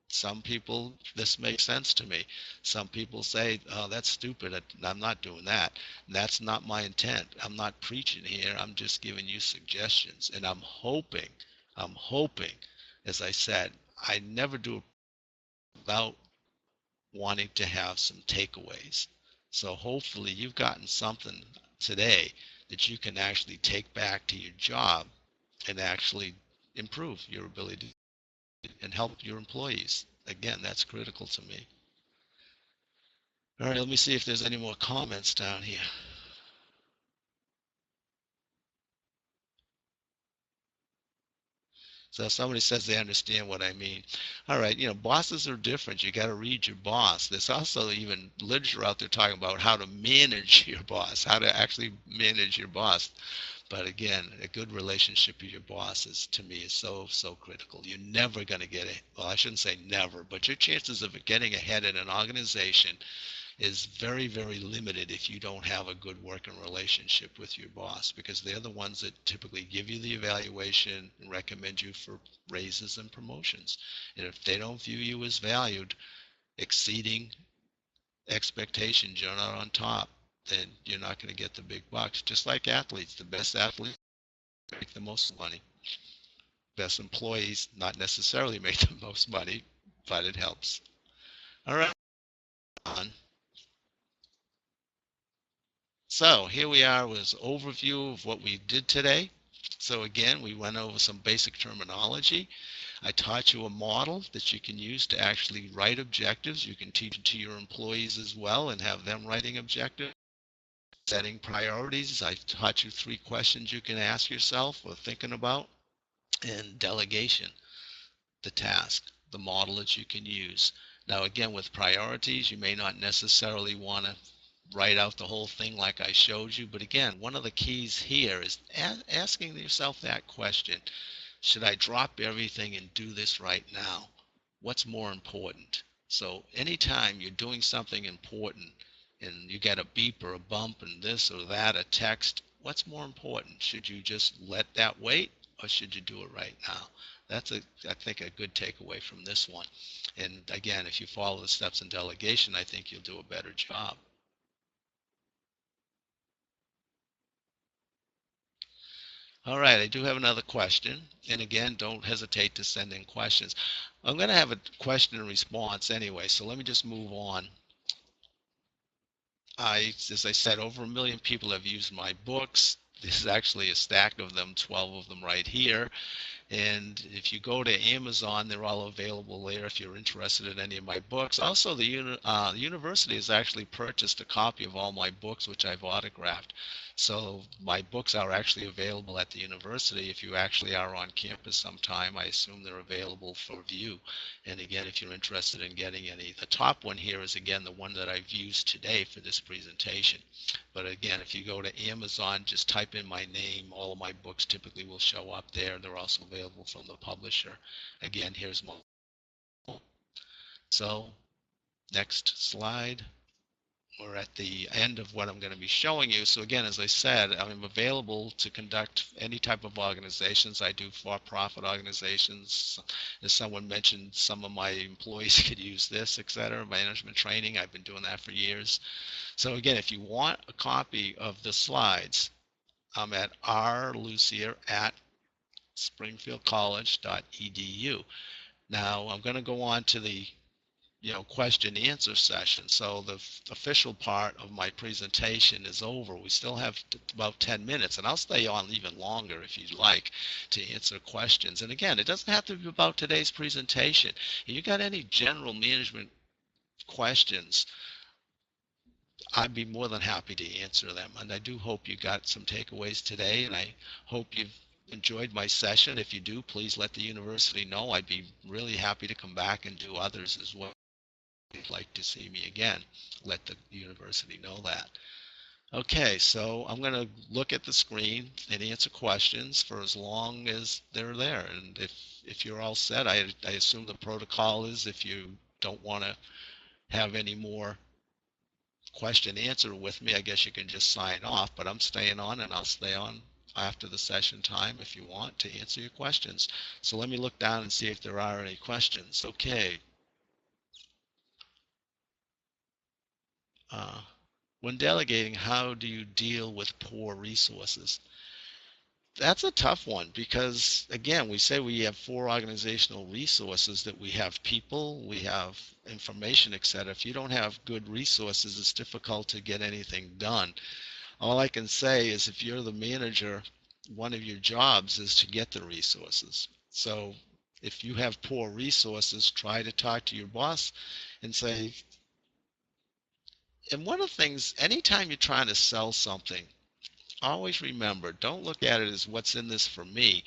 Speaker 2: Some people, this makes sense to me. Some people say, oh, that's stupid. I'm not doing that. That's not my intent. I'm not preaching here. I'm just giving you suggestions. And I'm hoping, as I said, I never do it without wanting to have some takeaways. So hopefully you've gotten something today that you can actually take back to your job and actually improve your ability and help your employees. Again, that's critical to me. All right, let me see if there's any more comments down here. So somebody says they understand what I mean. All right, bosses are different. You got to read your boss. There's also even literature out there talking about how to manage your boss, how to actually manage your boss. But again, a good relationship with your boss is, to me, is so, so critical. You're never going to get it. Well, I shouldn't say never, but your chances of getting ahead in an organization is very, very limited if you don't have a good working relationship with your boss, because they're the ones that typically give you the evaluation and recommend you for raises and promotions. And if they don't view you as valued, exceeding expectations, you're not on top, then you're not going to get the big bucks. Just like athletes, the best athletes make the most money. Best employees not necessarily make the most money, but it helps. All right. So here we are with an overview of what we did today. So again, we went over some basic terminology. I taught you a model that you can use to actually write objectives. You can teach it to your employees as well and have them writing objectives. Setting priorities. I taught you 3 questions you can ask yourself or thinking about. And delegation, the task, the model that you can use. Now again, with priorities, you may not necessarily want to write out the whole thing like I showed you. But again, one of the keys here is asking yourself that question. Should I drop everything and do this right now? What's more important? So anytime you're doing something important and you get a beep or a bump and this or that, a text, what's more important? Should you just let that wait, or should you do it right now? That's, I think, a good takeaway from this one. And again, if you follow the steps in delegation, I think you'll do a better job. All right, I do have another question. And again, don't hesitate to send in questions. I'm going to have a question and response anyway, so let me just move on. As I said, over 1 million people have used my books. This is actually a stack of them, 12 of them right here. And if you go to Amazon, they're all available there if you're interested in any of my books. Also, the university has actually purchased a copy of all my books, which I've autographed. So my books are actually available at the university. If you actually are on campus sometime, I assume they're available for view. And again, if you're interested in getting any, the top one here is again the one that I've used today for this presentation. But again, if you go to Amazon, just type in my name. All of my books typically will show up there. They're also available from the publisher. Again, here's my. So next slide. We're at the end of what I'm going to be showing you. So again, as I said, I'm available to conduct any type of organizations. I do for-profit organizations. As someone mentioned, some of my employees could use this, etc. Management training. I've been doing that for years. So again, if you want a copy of the slides, I'm at rlussier@springfieldcollege.edu. Now I'm going to go on to the question and answer session. So the official part of my presentation is over. We still have about 10 minutes, and I'll stay on even longer if you'd like to answer questions. And again, it doesn't have to be about today's presentation. If you got any general management questions, I'd be more than happy to answer them. And I do hope you got some takeaways today, and I hope you've enjoyed my session. If you do, please let the university know. I'd be really happy to come back and do others as well. If you'd like to see me again, let the university know that. Okay, so I'm going to look at the screen and answer questions for as long as they're there. And if you're all set, I assume the protocol is if you don't want to have any more question answer with me, I guess you can just sign off, but I'm staying on and I'll stay on after the session time if you want to answer your questions. So let me look down and see if there are any questions. Okay. When delegating, how do you deal with poor resources? That's a tough one because, again, we say we have 4 organizational resources, that we have people, we have information, etc. If you don't have good resources, it's difficult to get anything done. All I can say is if you're the manager, one of your jobs is to get the resources. So if you have poor resources, try to talk to your boss and say, and one of the things, anytime you're trying to sell something, always remember, don't look at it as what's in this for me.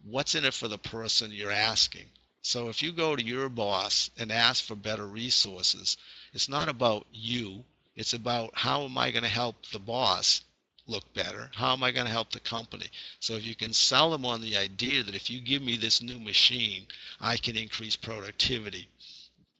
Speaker 2: What's in it for the person you're asking? So if you go to your boss and ask for better resources, it's not about you. It's about how am I going to help the boss look better? How am I going to help the company? So if you can sell them on the idea that if you give me this new machine, I can increase productivity,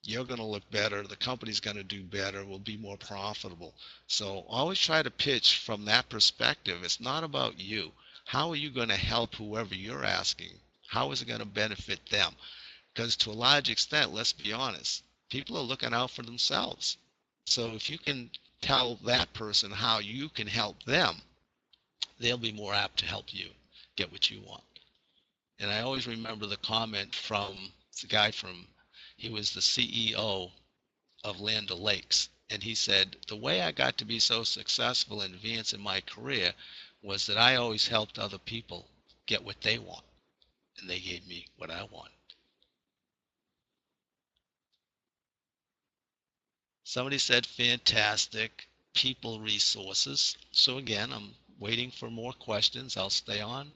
Speaker 2: you're going to look better, the company's going to do better, will be more profitable. So always try to pitch from that perspective. It's not about you. How are you going to help whoever you're asking? How is it going to benefit them? Because to a large extent, let's be honest, people are looking out for themselves. So if you can tell that person how you can help them, they'll be more apt to help you get what you want. And I always remember the comment from the guy he was the CEO of Land O'Lakes. And he said, the way I got to be so successful and advance in my career was that I always helped other people get what they want. And they gave me what I want. Somebody said, fantastic, people resources. So again, I'm waiting for more questions. I'll stay on.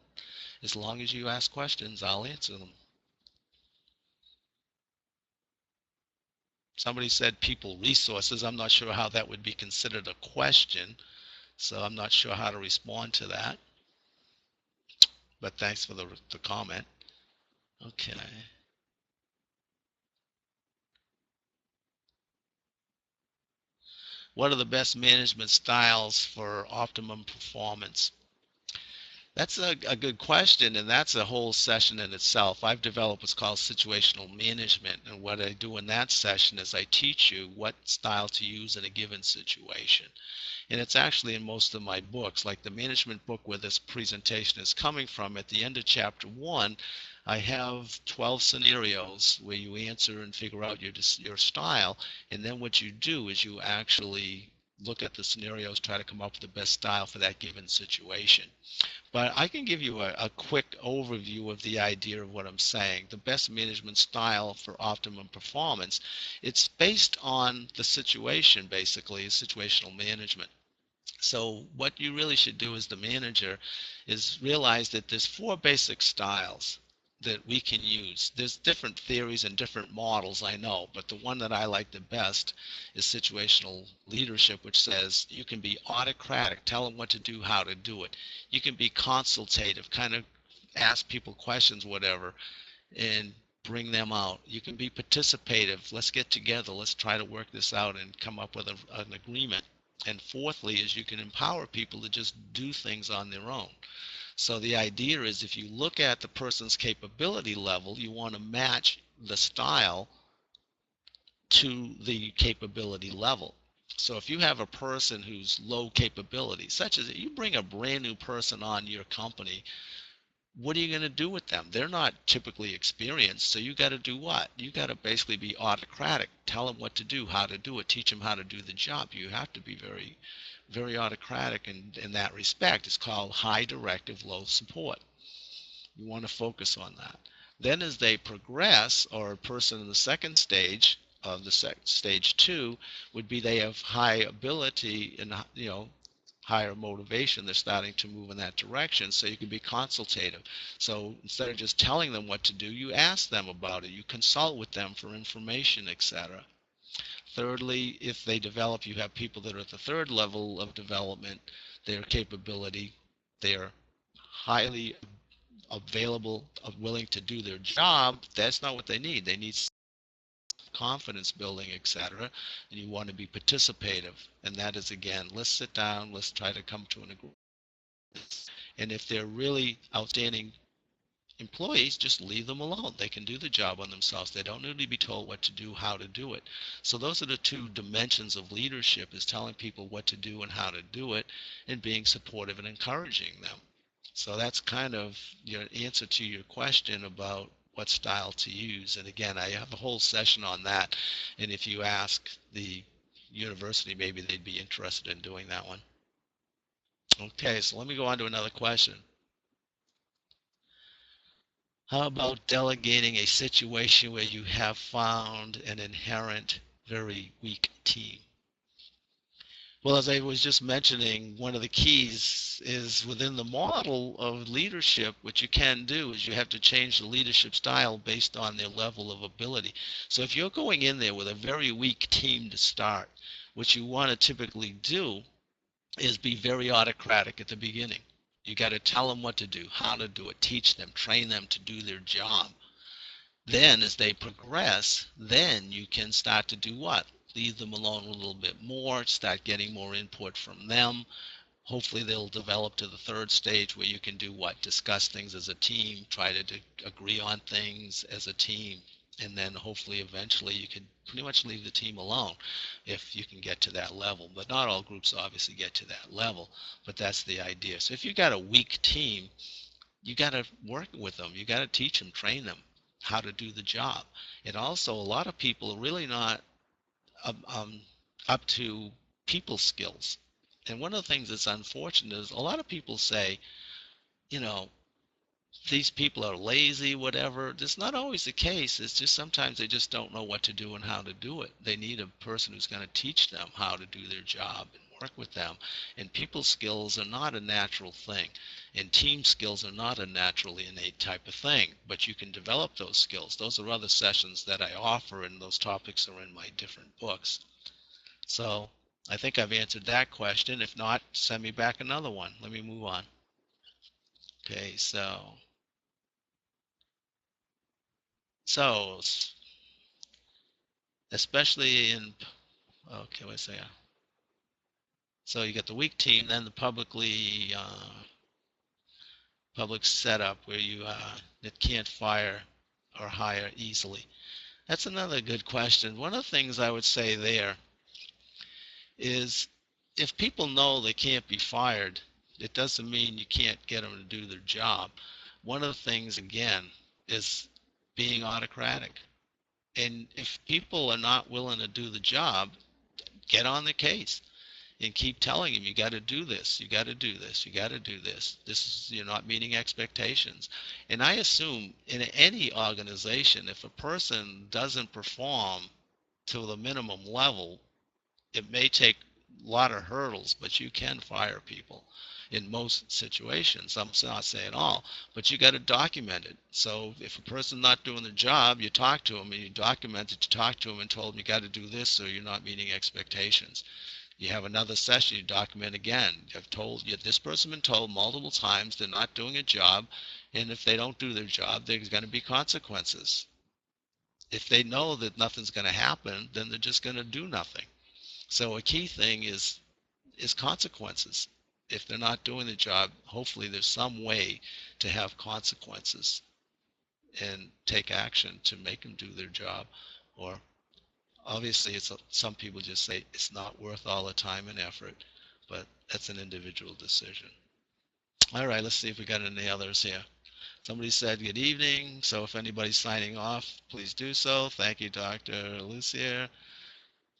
Speaker 2: As long as you ask questions, I'll answer them. Somebody said people resources. I'm not sure how that would be considered a question, so I'm not sure how to respond to that. But thanks for the comment. Okay. What are the best management styles for optimum performance? That's a good question, and that's a whole session in itself. I've developed what's called situational management, and what I do in that session is I teach you what style to use in a given situation. And it's actually in most of my books, like the management book where this presentation is coming from. At the end of chapter 1, I have 12 scenarios where you answer and figure out your style, and then what you do is you actually look at the scenarios, try to come up with the best style for that given situation. But I can give you a quick overview of the idea of what I'm saying. The best management style for optimum performance, it's based on the situation, basically, is situational management. So what you really should do as the manager is realize that there's 4 basic styles that we can use. There's different theories and different models, I know, but the one that I like the best is situational leadership, which says you can be autocratic, tell them what to do, how to do it. You can be consultative, kind of ask people questions, whatever, and bring them out. You can be participative, let's get together, let's try to work this out and come up with an agreement. And fourthly is you can empower people to just do things on their own. So the idea is if you look at the person's capability level, you want to match the style to the capability level. So if you have a person who's low capability, such as you bring a brand new person on your company, what are you going to do with them? They're not typically experienced, so you got to do what? You got to basically be autocratic. Tell them what to do, how to do it, teach them how to do the job. You have to be very, very autocratic in that respect. It's called high directive, low support. You want to focus on that. Then as they progress, or a person in the second stage of the stage 2 would be they have high ability and higher motivation, they're starting to move in that direction. So you can be consultative. So instead of just telling them what to do, you ask them about it. You consult with them for information, etc. Thirdly, if they develop, you have people that are at the third level of development, their capability, they're highly available, willing to do their job. That's not what they need. They need confidence building, etc. And you want to be participative. And that is, again, let's sit down, let's try to come to an agreement. And if they're really outstanding employees, just leave them alone. They can do the job on themselves. They don't need to be told what to do, how to do it. So those are the two dimensions of leadership, is telling people what to do and how to do it, and being supportive and encouraging them. So that's kind of your answer to your question about what style to use. And again, I have a whole session on that. And if you ask the university, maybe they'd be interested in doing that one. Okay, so let me go on to another question. How about delegating a situation where you have found an inherent very weak team? Well, as I was just mentioning, one of the keys is within the model of leadership, what you can do is you have to change the leadership style based on their level of ability. So if you're going in there with a very weak team to start, what you want to typically do is be very autocratic at the beginning. You got to tell them what to do, how to do it, teach them, train them to do their job. Then as they progress, then you can start to do what? Leave them alone a little bit more, start getting more input from them. Hopefully they'll develop to the third stage where you can do what? Discuss things as a team, try to agree on things as a team, and then hopefully eventually you can pretty much leave the team alone if you can get to that level. But not all groups obviously get to that level, but that's the idea. So if you've got a weak team, you got to work with them. You got to teach them, train them how to do the job. And also, a lot of people are really not up to people skills. And one of the things that's unfortunate is a lot of people say, you know, these people are lazy, whatever. That's not always the case. It's just sometimes they just don't know what to do and how to do it. They need a person who's going to teach them how to do their job and work with them. And people skills are not a natural thing. And team skills are not a naturally innate type of thing. But you can develop those skills. Those are other sessions that I offer, and those topics are in my different books. So I think I've answered that question. If not, send me back another one. Let me move on. Okay, so especially in, okay, wait a second. So you get the weak team, then the public setup where you that can't fire or hire easily. That's another good question. One of the things I would say there is, if people know they can't be fired, it doesn't mean you can't get them to do their job. One of the things, again, is being autocratic. And if people are not willing to do the job, get on the case and keep telling them, you got to do this, you got to do this, you got to do this. This is, you're not meeting expectations. And I assume in any organization, if a person doesn't perform to the minimum level, it may take a lot of hurdles, but you can fire people in most situations. I'm not saying all, but you got to document it. So if a person's not doing the job, you talk to them and you document it. You talk to them and told them you got to do this, or you're not meeting expectations. You have another session, you document again. You've told you, this person been told multiple times they're not doing a job, and if they don't do their job, there's going to be consequences. If they know that nothing's going to happen, then they're just going to do nothing. So a key thing is consequences. If they're not doing the job, hopefully there's some way to have consequences and take action to make them do their job. Or obviously some people just say it's not worth all the time and effort, but that's an individual decision. All right, let's see if we got any others here. Somebody said good evening, so if anybody's signing off, please do so. Thank you, Dr. Lussier.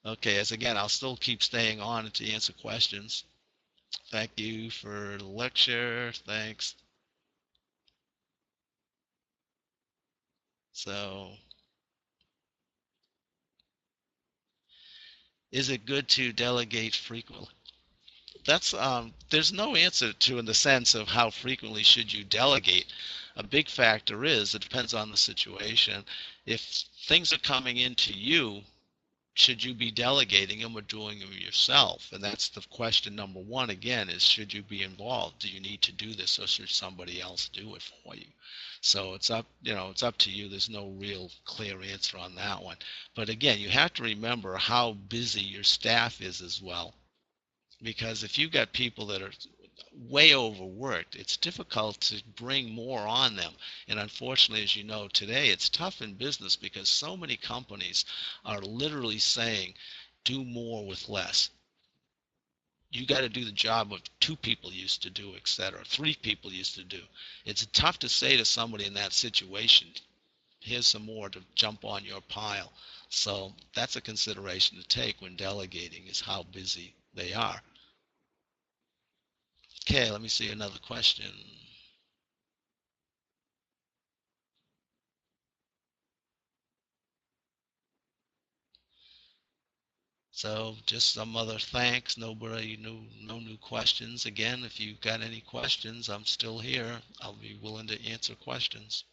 Speaker 2: Okay, as again, I'll still keep staying on to answer questions. Thank you for the lecture. Thanks. So, is it good to delegate frequently? That's there's no answer to in the sense of how frequently should you delegate. A big factor is it depends on the situation. If things are coming into you, should you be delegating them or doing them yourself? And that's the question number one again, is should you be involved? Do you need to do this, or should somebody else do it for you? So it's up, it's up to you. There's no real clear answer on that one. But again, you have to remember how busy your staff is as well. Because if you've got people that are way overworked, it's difficult to bring more on them. And unfortunately, as you know, today it's tough in business because so many companies are literally saying, do more with less. You got to do the job of 2 people used to do, etc. 3 people used to do. It's tough to say to somebody in that situation, here's some more to jump on your pile. So that's a consideration to take when delegating, is how busy they are. Okay, let me see another question. So just some other thanks. Nobody no new questions. Again, if you've got any questions, I'm still here. I'll be willing to answer questions.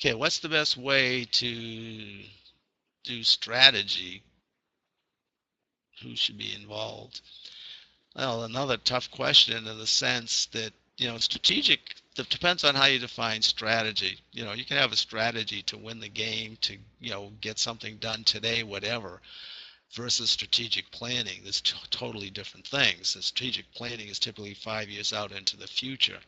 Speaker 2: Okay, what's the best way to do strategy? Who should be involved? Well, another tough question in the sense that, strategic depends on how you define strategy. You can have a strategy to win the game, to, get something done today, whatever, versus strategic planning. There's totally different things. The strategic planning is typically 5 years out into the future.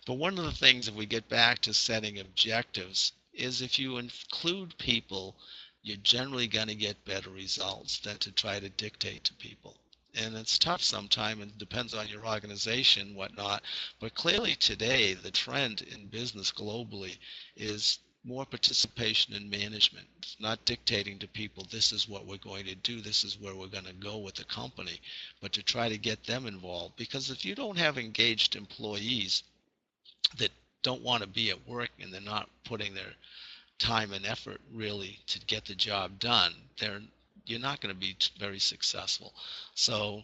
Speaker 2: But one of the things, if we get back to setting objectives, is if you include people, you're generally going to get better results than to try to dictate to people. And it's tough sometimes, and it depends on your organization, whatnot. But clearly today, the trend in business globally is more participation in management. It's not dictating to people, this is what we're going to do, this is where we're going to go with the company, but to try to get them involved. Because if you don't have engaged employees that don't want to be at work and they're not putting their time and effort really to get the job done, you're not going to be very successful. So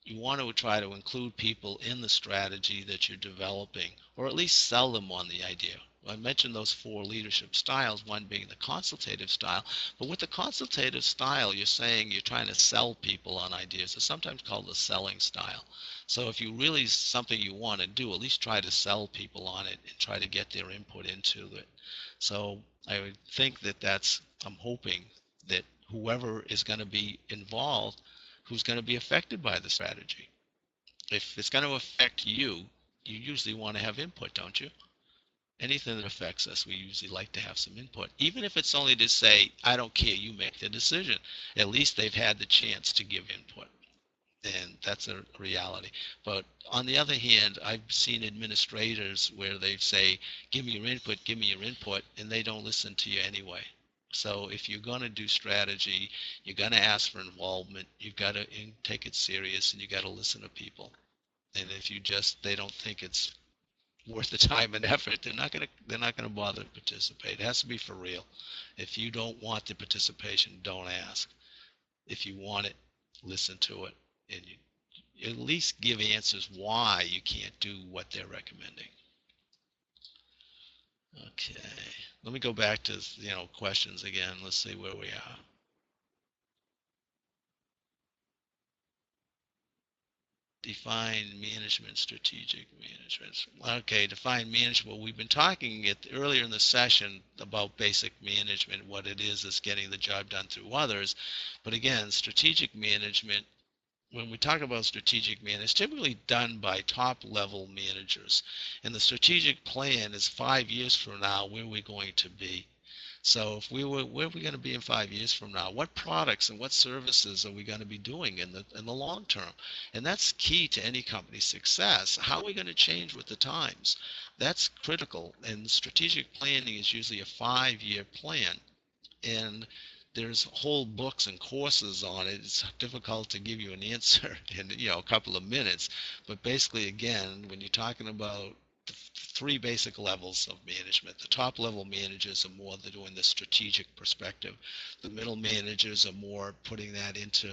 Speaker 2: you want to try to include people in the strategy that you're developing, or at least sell them on the idea. I mentioned those 4 leadership styles, one being the consultative style. But with the consultative style, you're saying you're trying to sell people on ideas. It's sometimes called the selling style. So if you really something you want to do, at least try to sell people on it and try to get their input into it. So I would think I'm hoping that whoever is going to be involved, who's going to be affected by the strategy. If it's going to affect you, you usually want to have input, don't you? Anything that affects us, we usually like to have some input, even if it's only to say, I don't care, you make the decision. At least they've had the chance to give input, and that's a reality. But on the other hand, I've seen administrators where they say, give me your input, and they don't listen to you anyway. So if you're going to do strategy, you're going to ask for involvement, you've got to take it serious, and you got to listen to people. And if they don't think it's worth the time and effort, they're not gonna bother to participate. It has to be for real. If you don't want the participation, don't ask. If you want it, listen to it, and you at least give answers why you can't do what they're recommending. Okay, let me go back to questions again. Let's see where we are. Define management, strategic management. Okay, define management. Well, we've been talking earlier in the session about basic management. What it is getting the job done through others. But again, strategic management, when we talk about strategic management, it's typically done by top level managers. And the strategic plan is 5 years from now where we're going to be. So if where are we going to be in 5 years from now? What products and what services are we going to be doing in the long term? And that's key to any company's success. How are we going to change with the times? That's critical. And strategic planning is usually a 5-year plan. And there's whole books and courses on it. It's difficult to give you an answer in a couple of minutes. But basically, again, when you're talking about the three basic levels of management, the top level managers are more they're doing the strategic perspective. The middle managers are more putting that into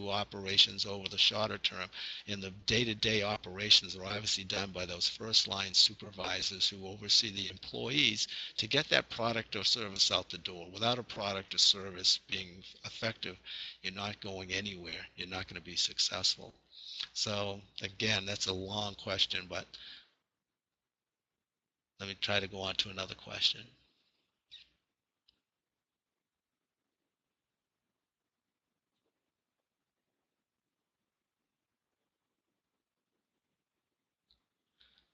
Speaker 2: operations over the shorter term. And the day-to-day operations are obviously done by those first line supervisors who oversee the employees to get that product or service out the door. Without a product or service being effective, you're not going anywhere. You're not going to be successful. So again, that's a long question, but let me try to go on to another question.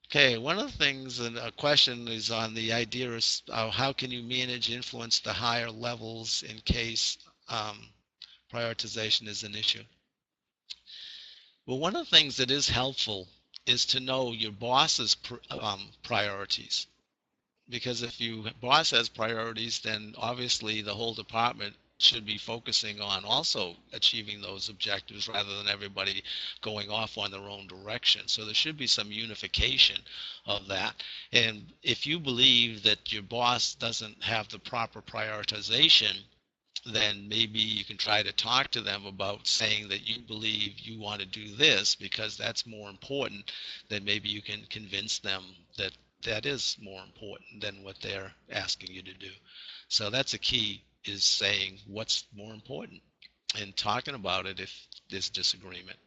Speaker 2: Okay, one of the things, and a question is on the idea is how can you manage influence the higher levels in case prioritization is an issue? Well, one of the things that is helpful is to know your boss's priorities. Because if your boss has priorities, then obviously the whole department should be focusing on also achieving those objectives rather than everybody going off on their own direction. So there should be some unification of that. And if you believe that your boss doesn't have the proper prioritization, then maybe you can try to talk to them about saying that you believe you want to do this because that's more important. Then maybe you can convince them that that is more important than what they're asking you to do. So that's a key, is saying what's more important and talking about it if there's disagreement.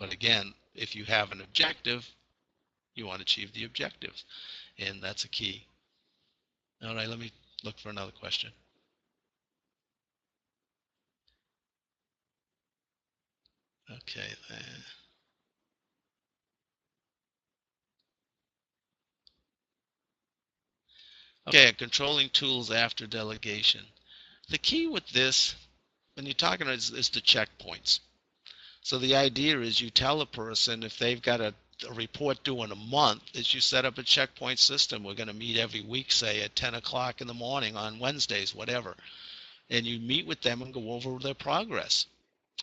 Speaker 2: But again, if you have an objective, you want to achieve the objective, and that's a key. All right, let me look for another question. Okay. Okay, controlling tools after delegation. The key with this, when you're talking, is the checkpoints. So the idea is you tell a person if they've got a report due in a month, is you set up a checkpoint system. We're going to meet every week, say at 10 o'clock in the morning on Wednesdays, whatever. And you meet with them and go over their progress.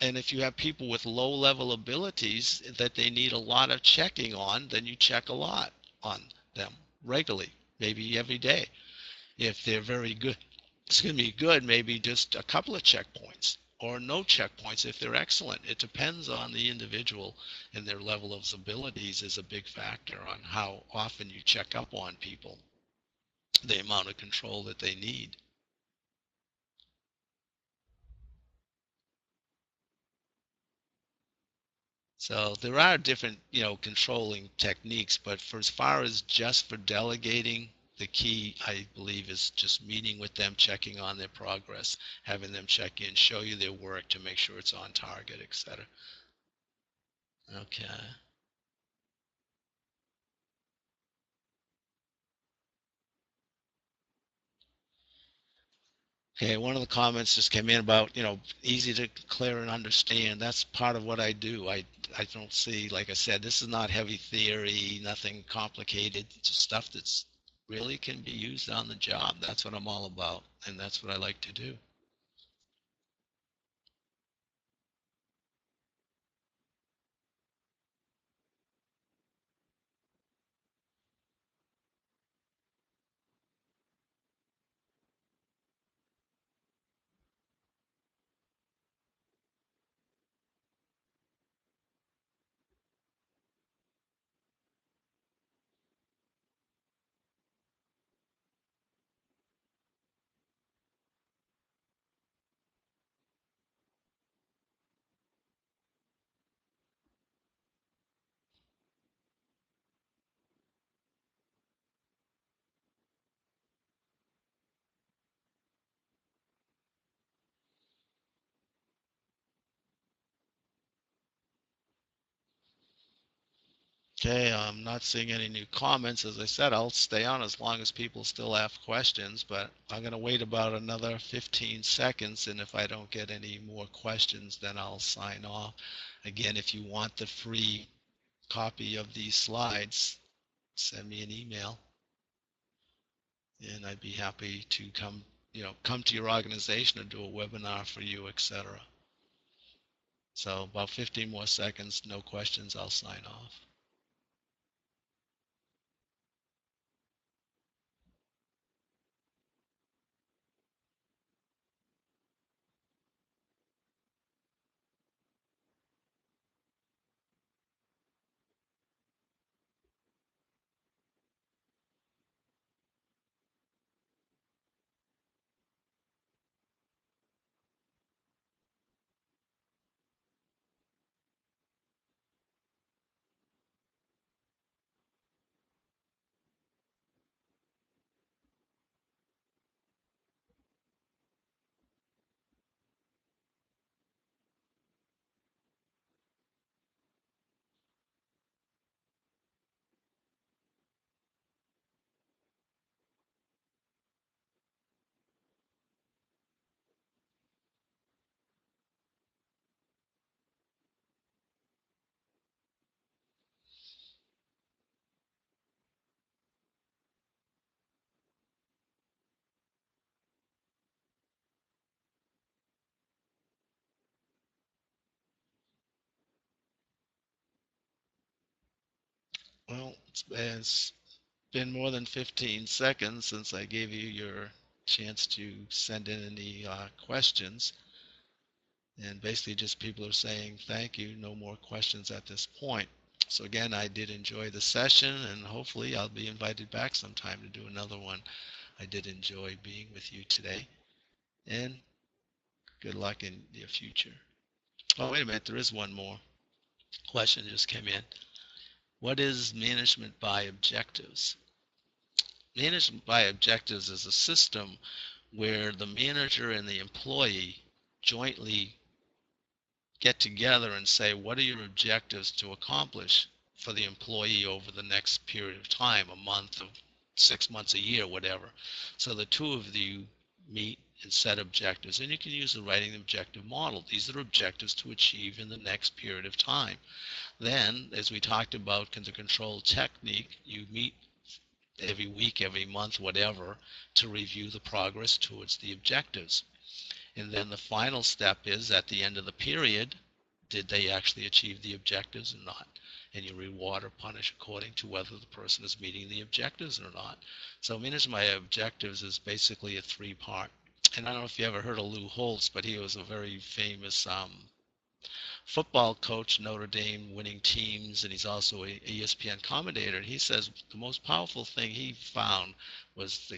Speaker 2: And if you have people with low level abilities that they need a lot of checking on, then you check a lot on them regularly, maybe every day. If they're very good, good, maybe just a couple of checkpoints or no checkpoints if they're excellent. It depends on the individual, and their level of abilities is a big factor on how often you check up on people, the amount of control that they need. So there are different, controlling techniques, but for as far as just for delegating, the key, I believe, is just meeting with them, checking on their progress, having them check in, show you their work to make sure it's on target, etc. Okay. Okay, one of the comments just came in about, easy to clear and understand. That's part of what I do. I don't see, like I said, this is not heavy theory, nothing complicated, just stuff that's really can be used on the job. That's what I'm all about, and that's what I like to do. Okay, I'm not seeing any new comments. As I said, I'll stay on as long as people still have questions, but I'm going to wait about another 15 seconds, and if I don't get any more questions, then I'll sign off. Again, if you want the free copy of these slides, send me an email, and I'd be happy to come to your organization and do a webinar for you, etc. So about 15 more seconds, no questions, I'll sign off. Well, it's been more than 15 seconds since I gave you your chance to send in any questions. And basically just people are saying thank you, no more questions at this point. So again, I did enjoy the session, and hopefully I'll be invited back sometime to do another one. I did enjoy being with you today, and good luck in your future. Oh, wait a minute, there is one more question just came in. What is management by objectives? Management by objectives is a system where the manager and the employee jointly get together and say, what are your objectives to accomplish for the employee over the next period of time, a month, 6 months, a year, whatever. So the two of you meet and set objectives, and you can use the writing objective model. These are objectives to achieve in the next period of time. Then, as we talked about the control technique, you meet every week, every month, whatever, to review the progress towards the objectives. And then the final step is at the end of the period, did they actually achieve the objectives or not? And you reward or punish according to whether the person is meeting the objectives or not. So managing my objectives is basically a three-part. And I don't know if you ever heard of Lou Holtz, but he was a very famous football coach, Notre Dame, winning teams, and he's also a ESPN commentator. And he says the most powerful thing he found was the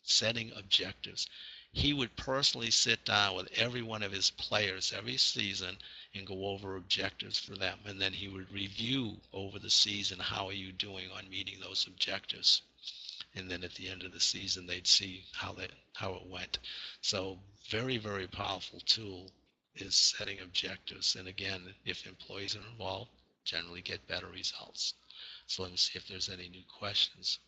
Speaker 2: setting objectives. He would personally sit down with every one of his players every season and go over objectives for them. And then he would review over the season, how are you doing on meeting those objectives? And then at the end of the season, they'd see how it went. So very, very powerful tool is setting objectives. And again, if employees are involved, generally get better results. So let me see if there's any new questions.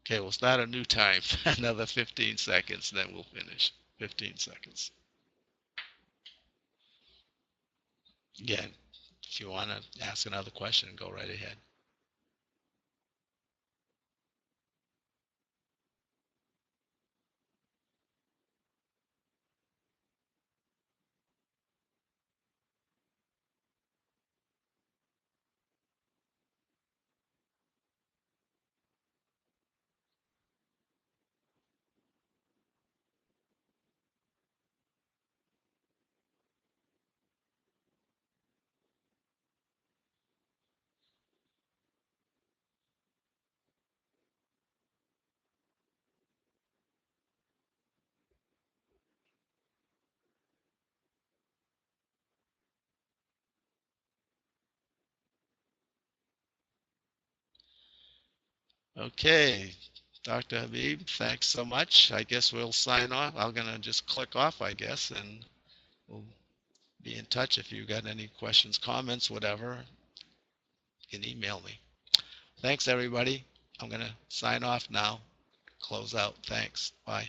Speaker 2: Okay, we'll start a new time. Another 15 seconds, then we'll finish. 15 seconds. Again, if you want to ask another question, go right ahead. Okay, Dr. Habib, thanks so much. I guess we'll sign off. I'm gonna just click off, I guess, and we'll be in touch. If you got any questions, comments, whatever, you can email me. Thanks, everybody. I'm gonna sign off now. Close out. Thanks. Bye.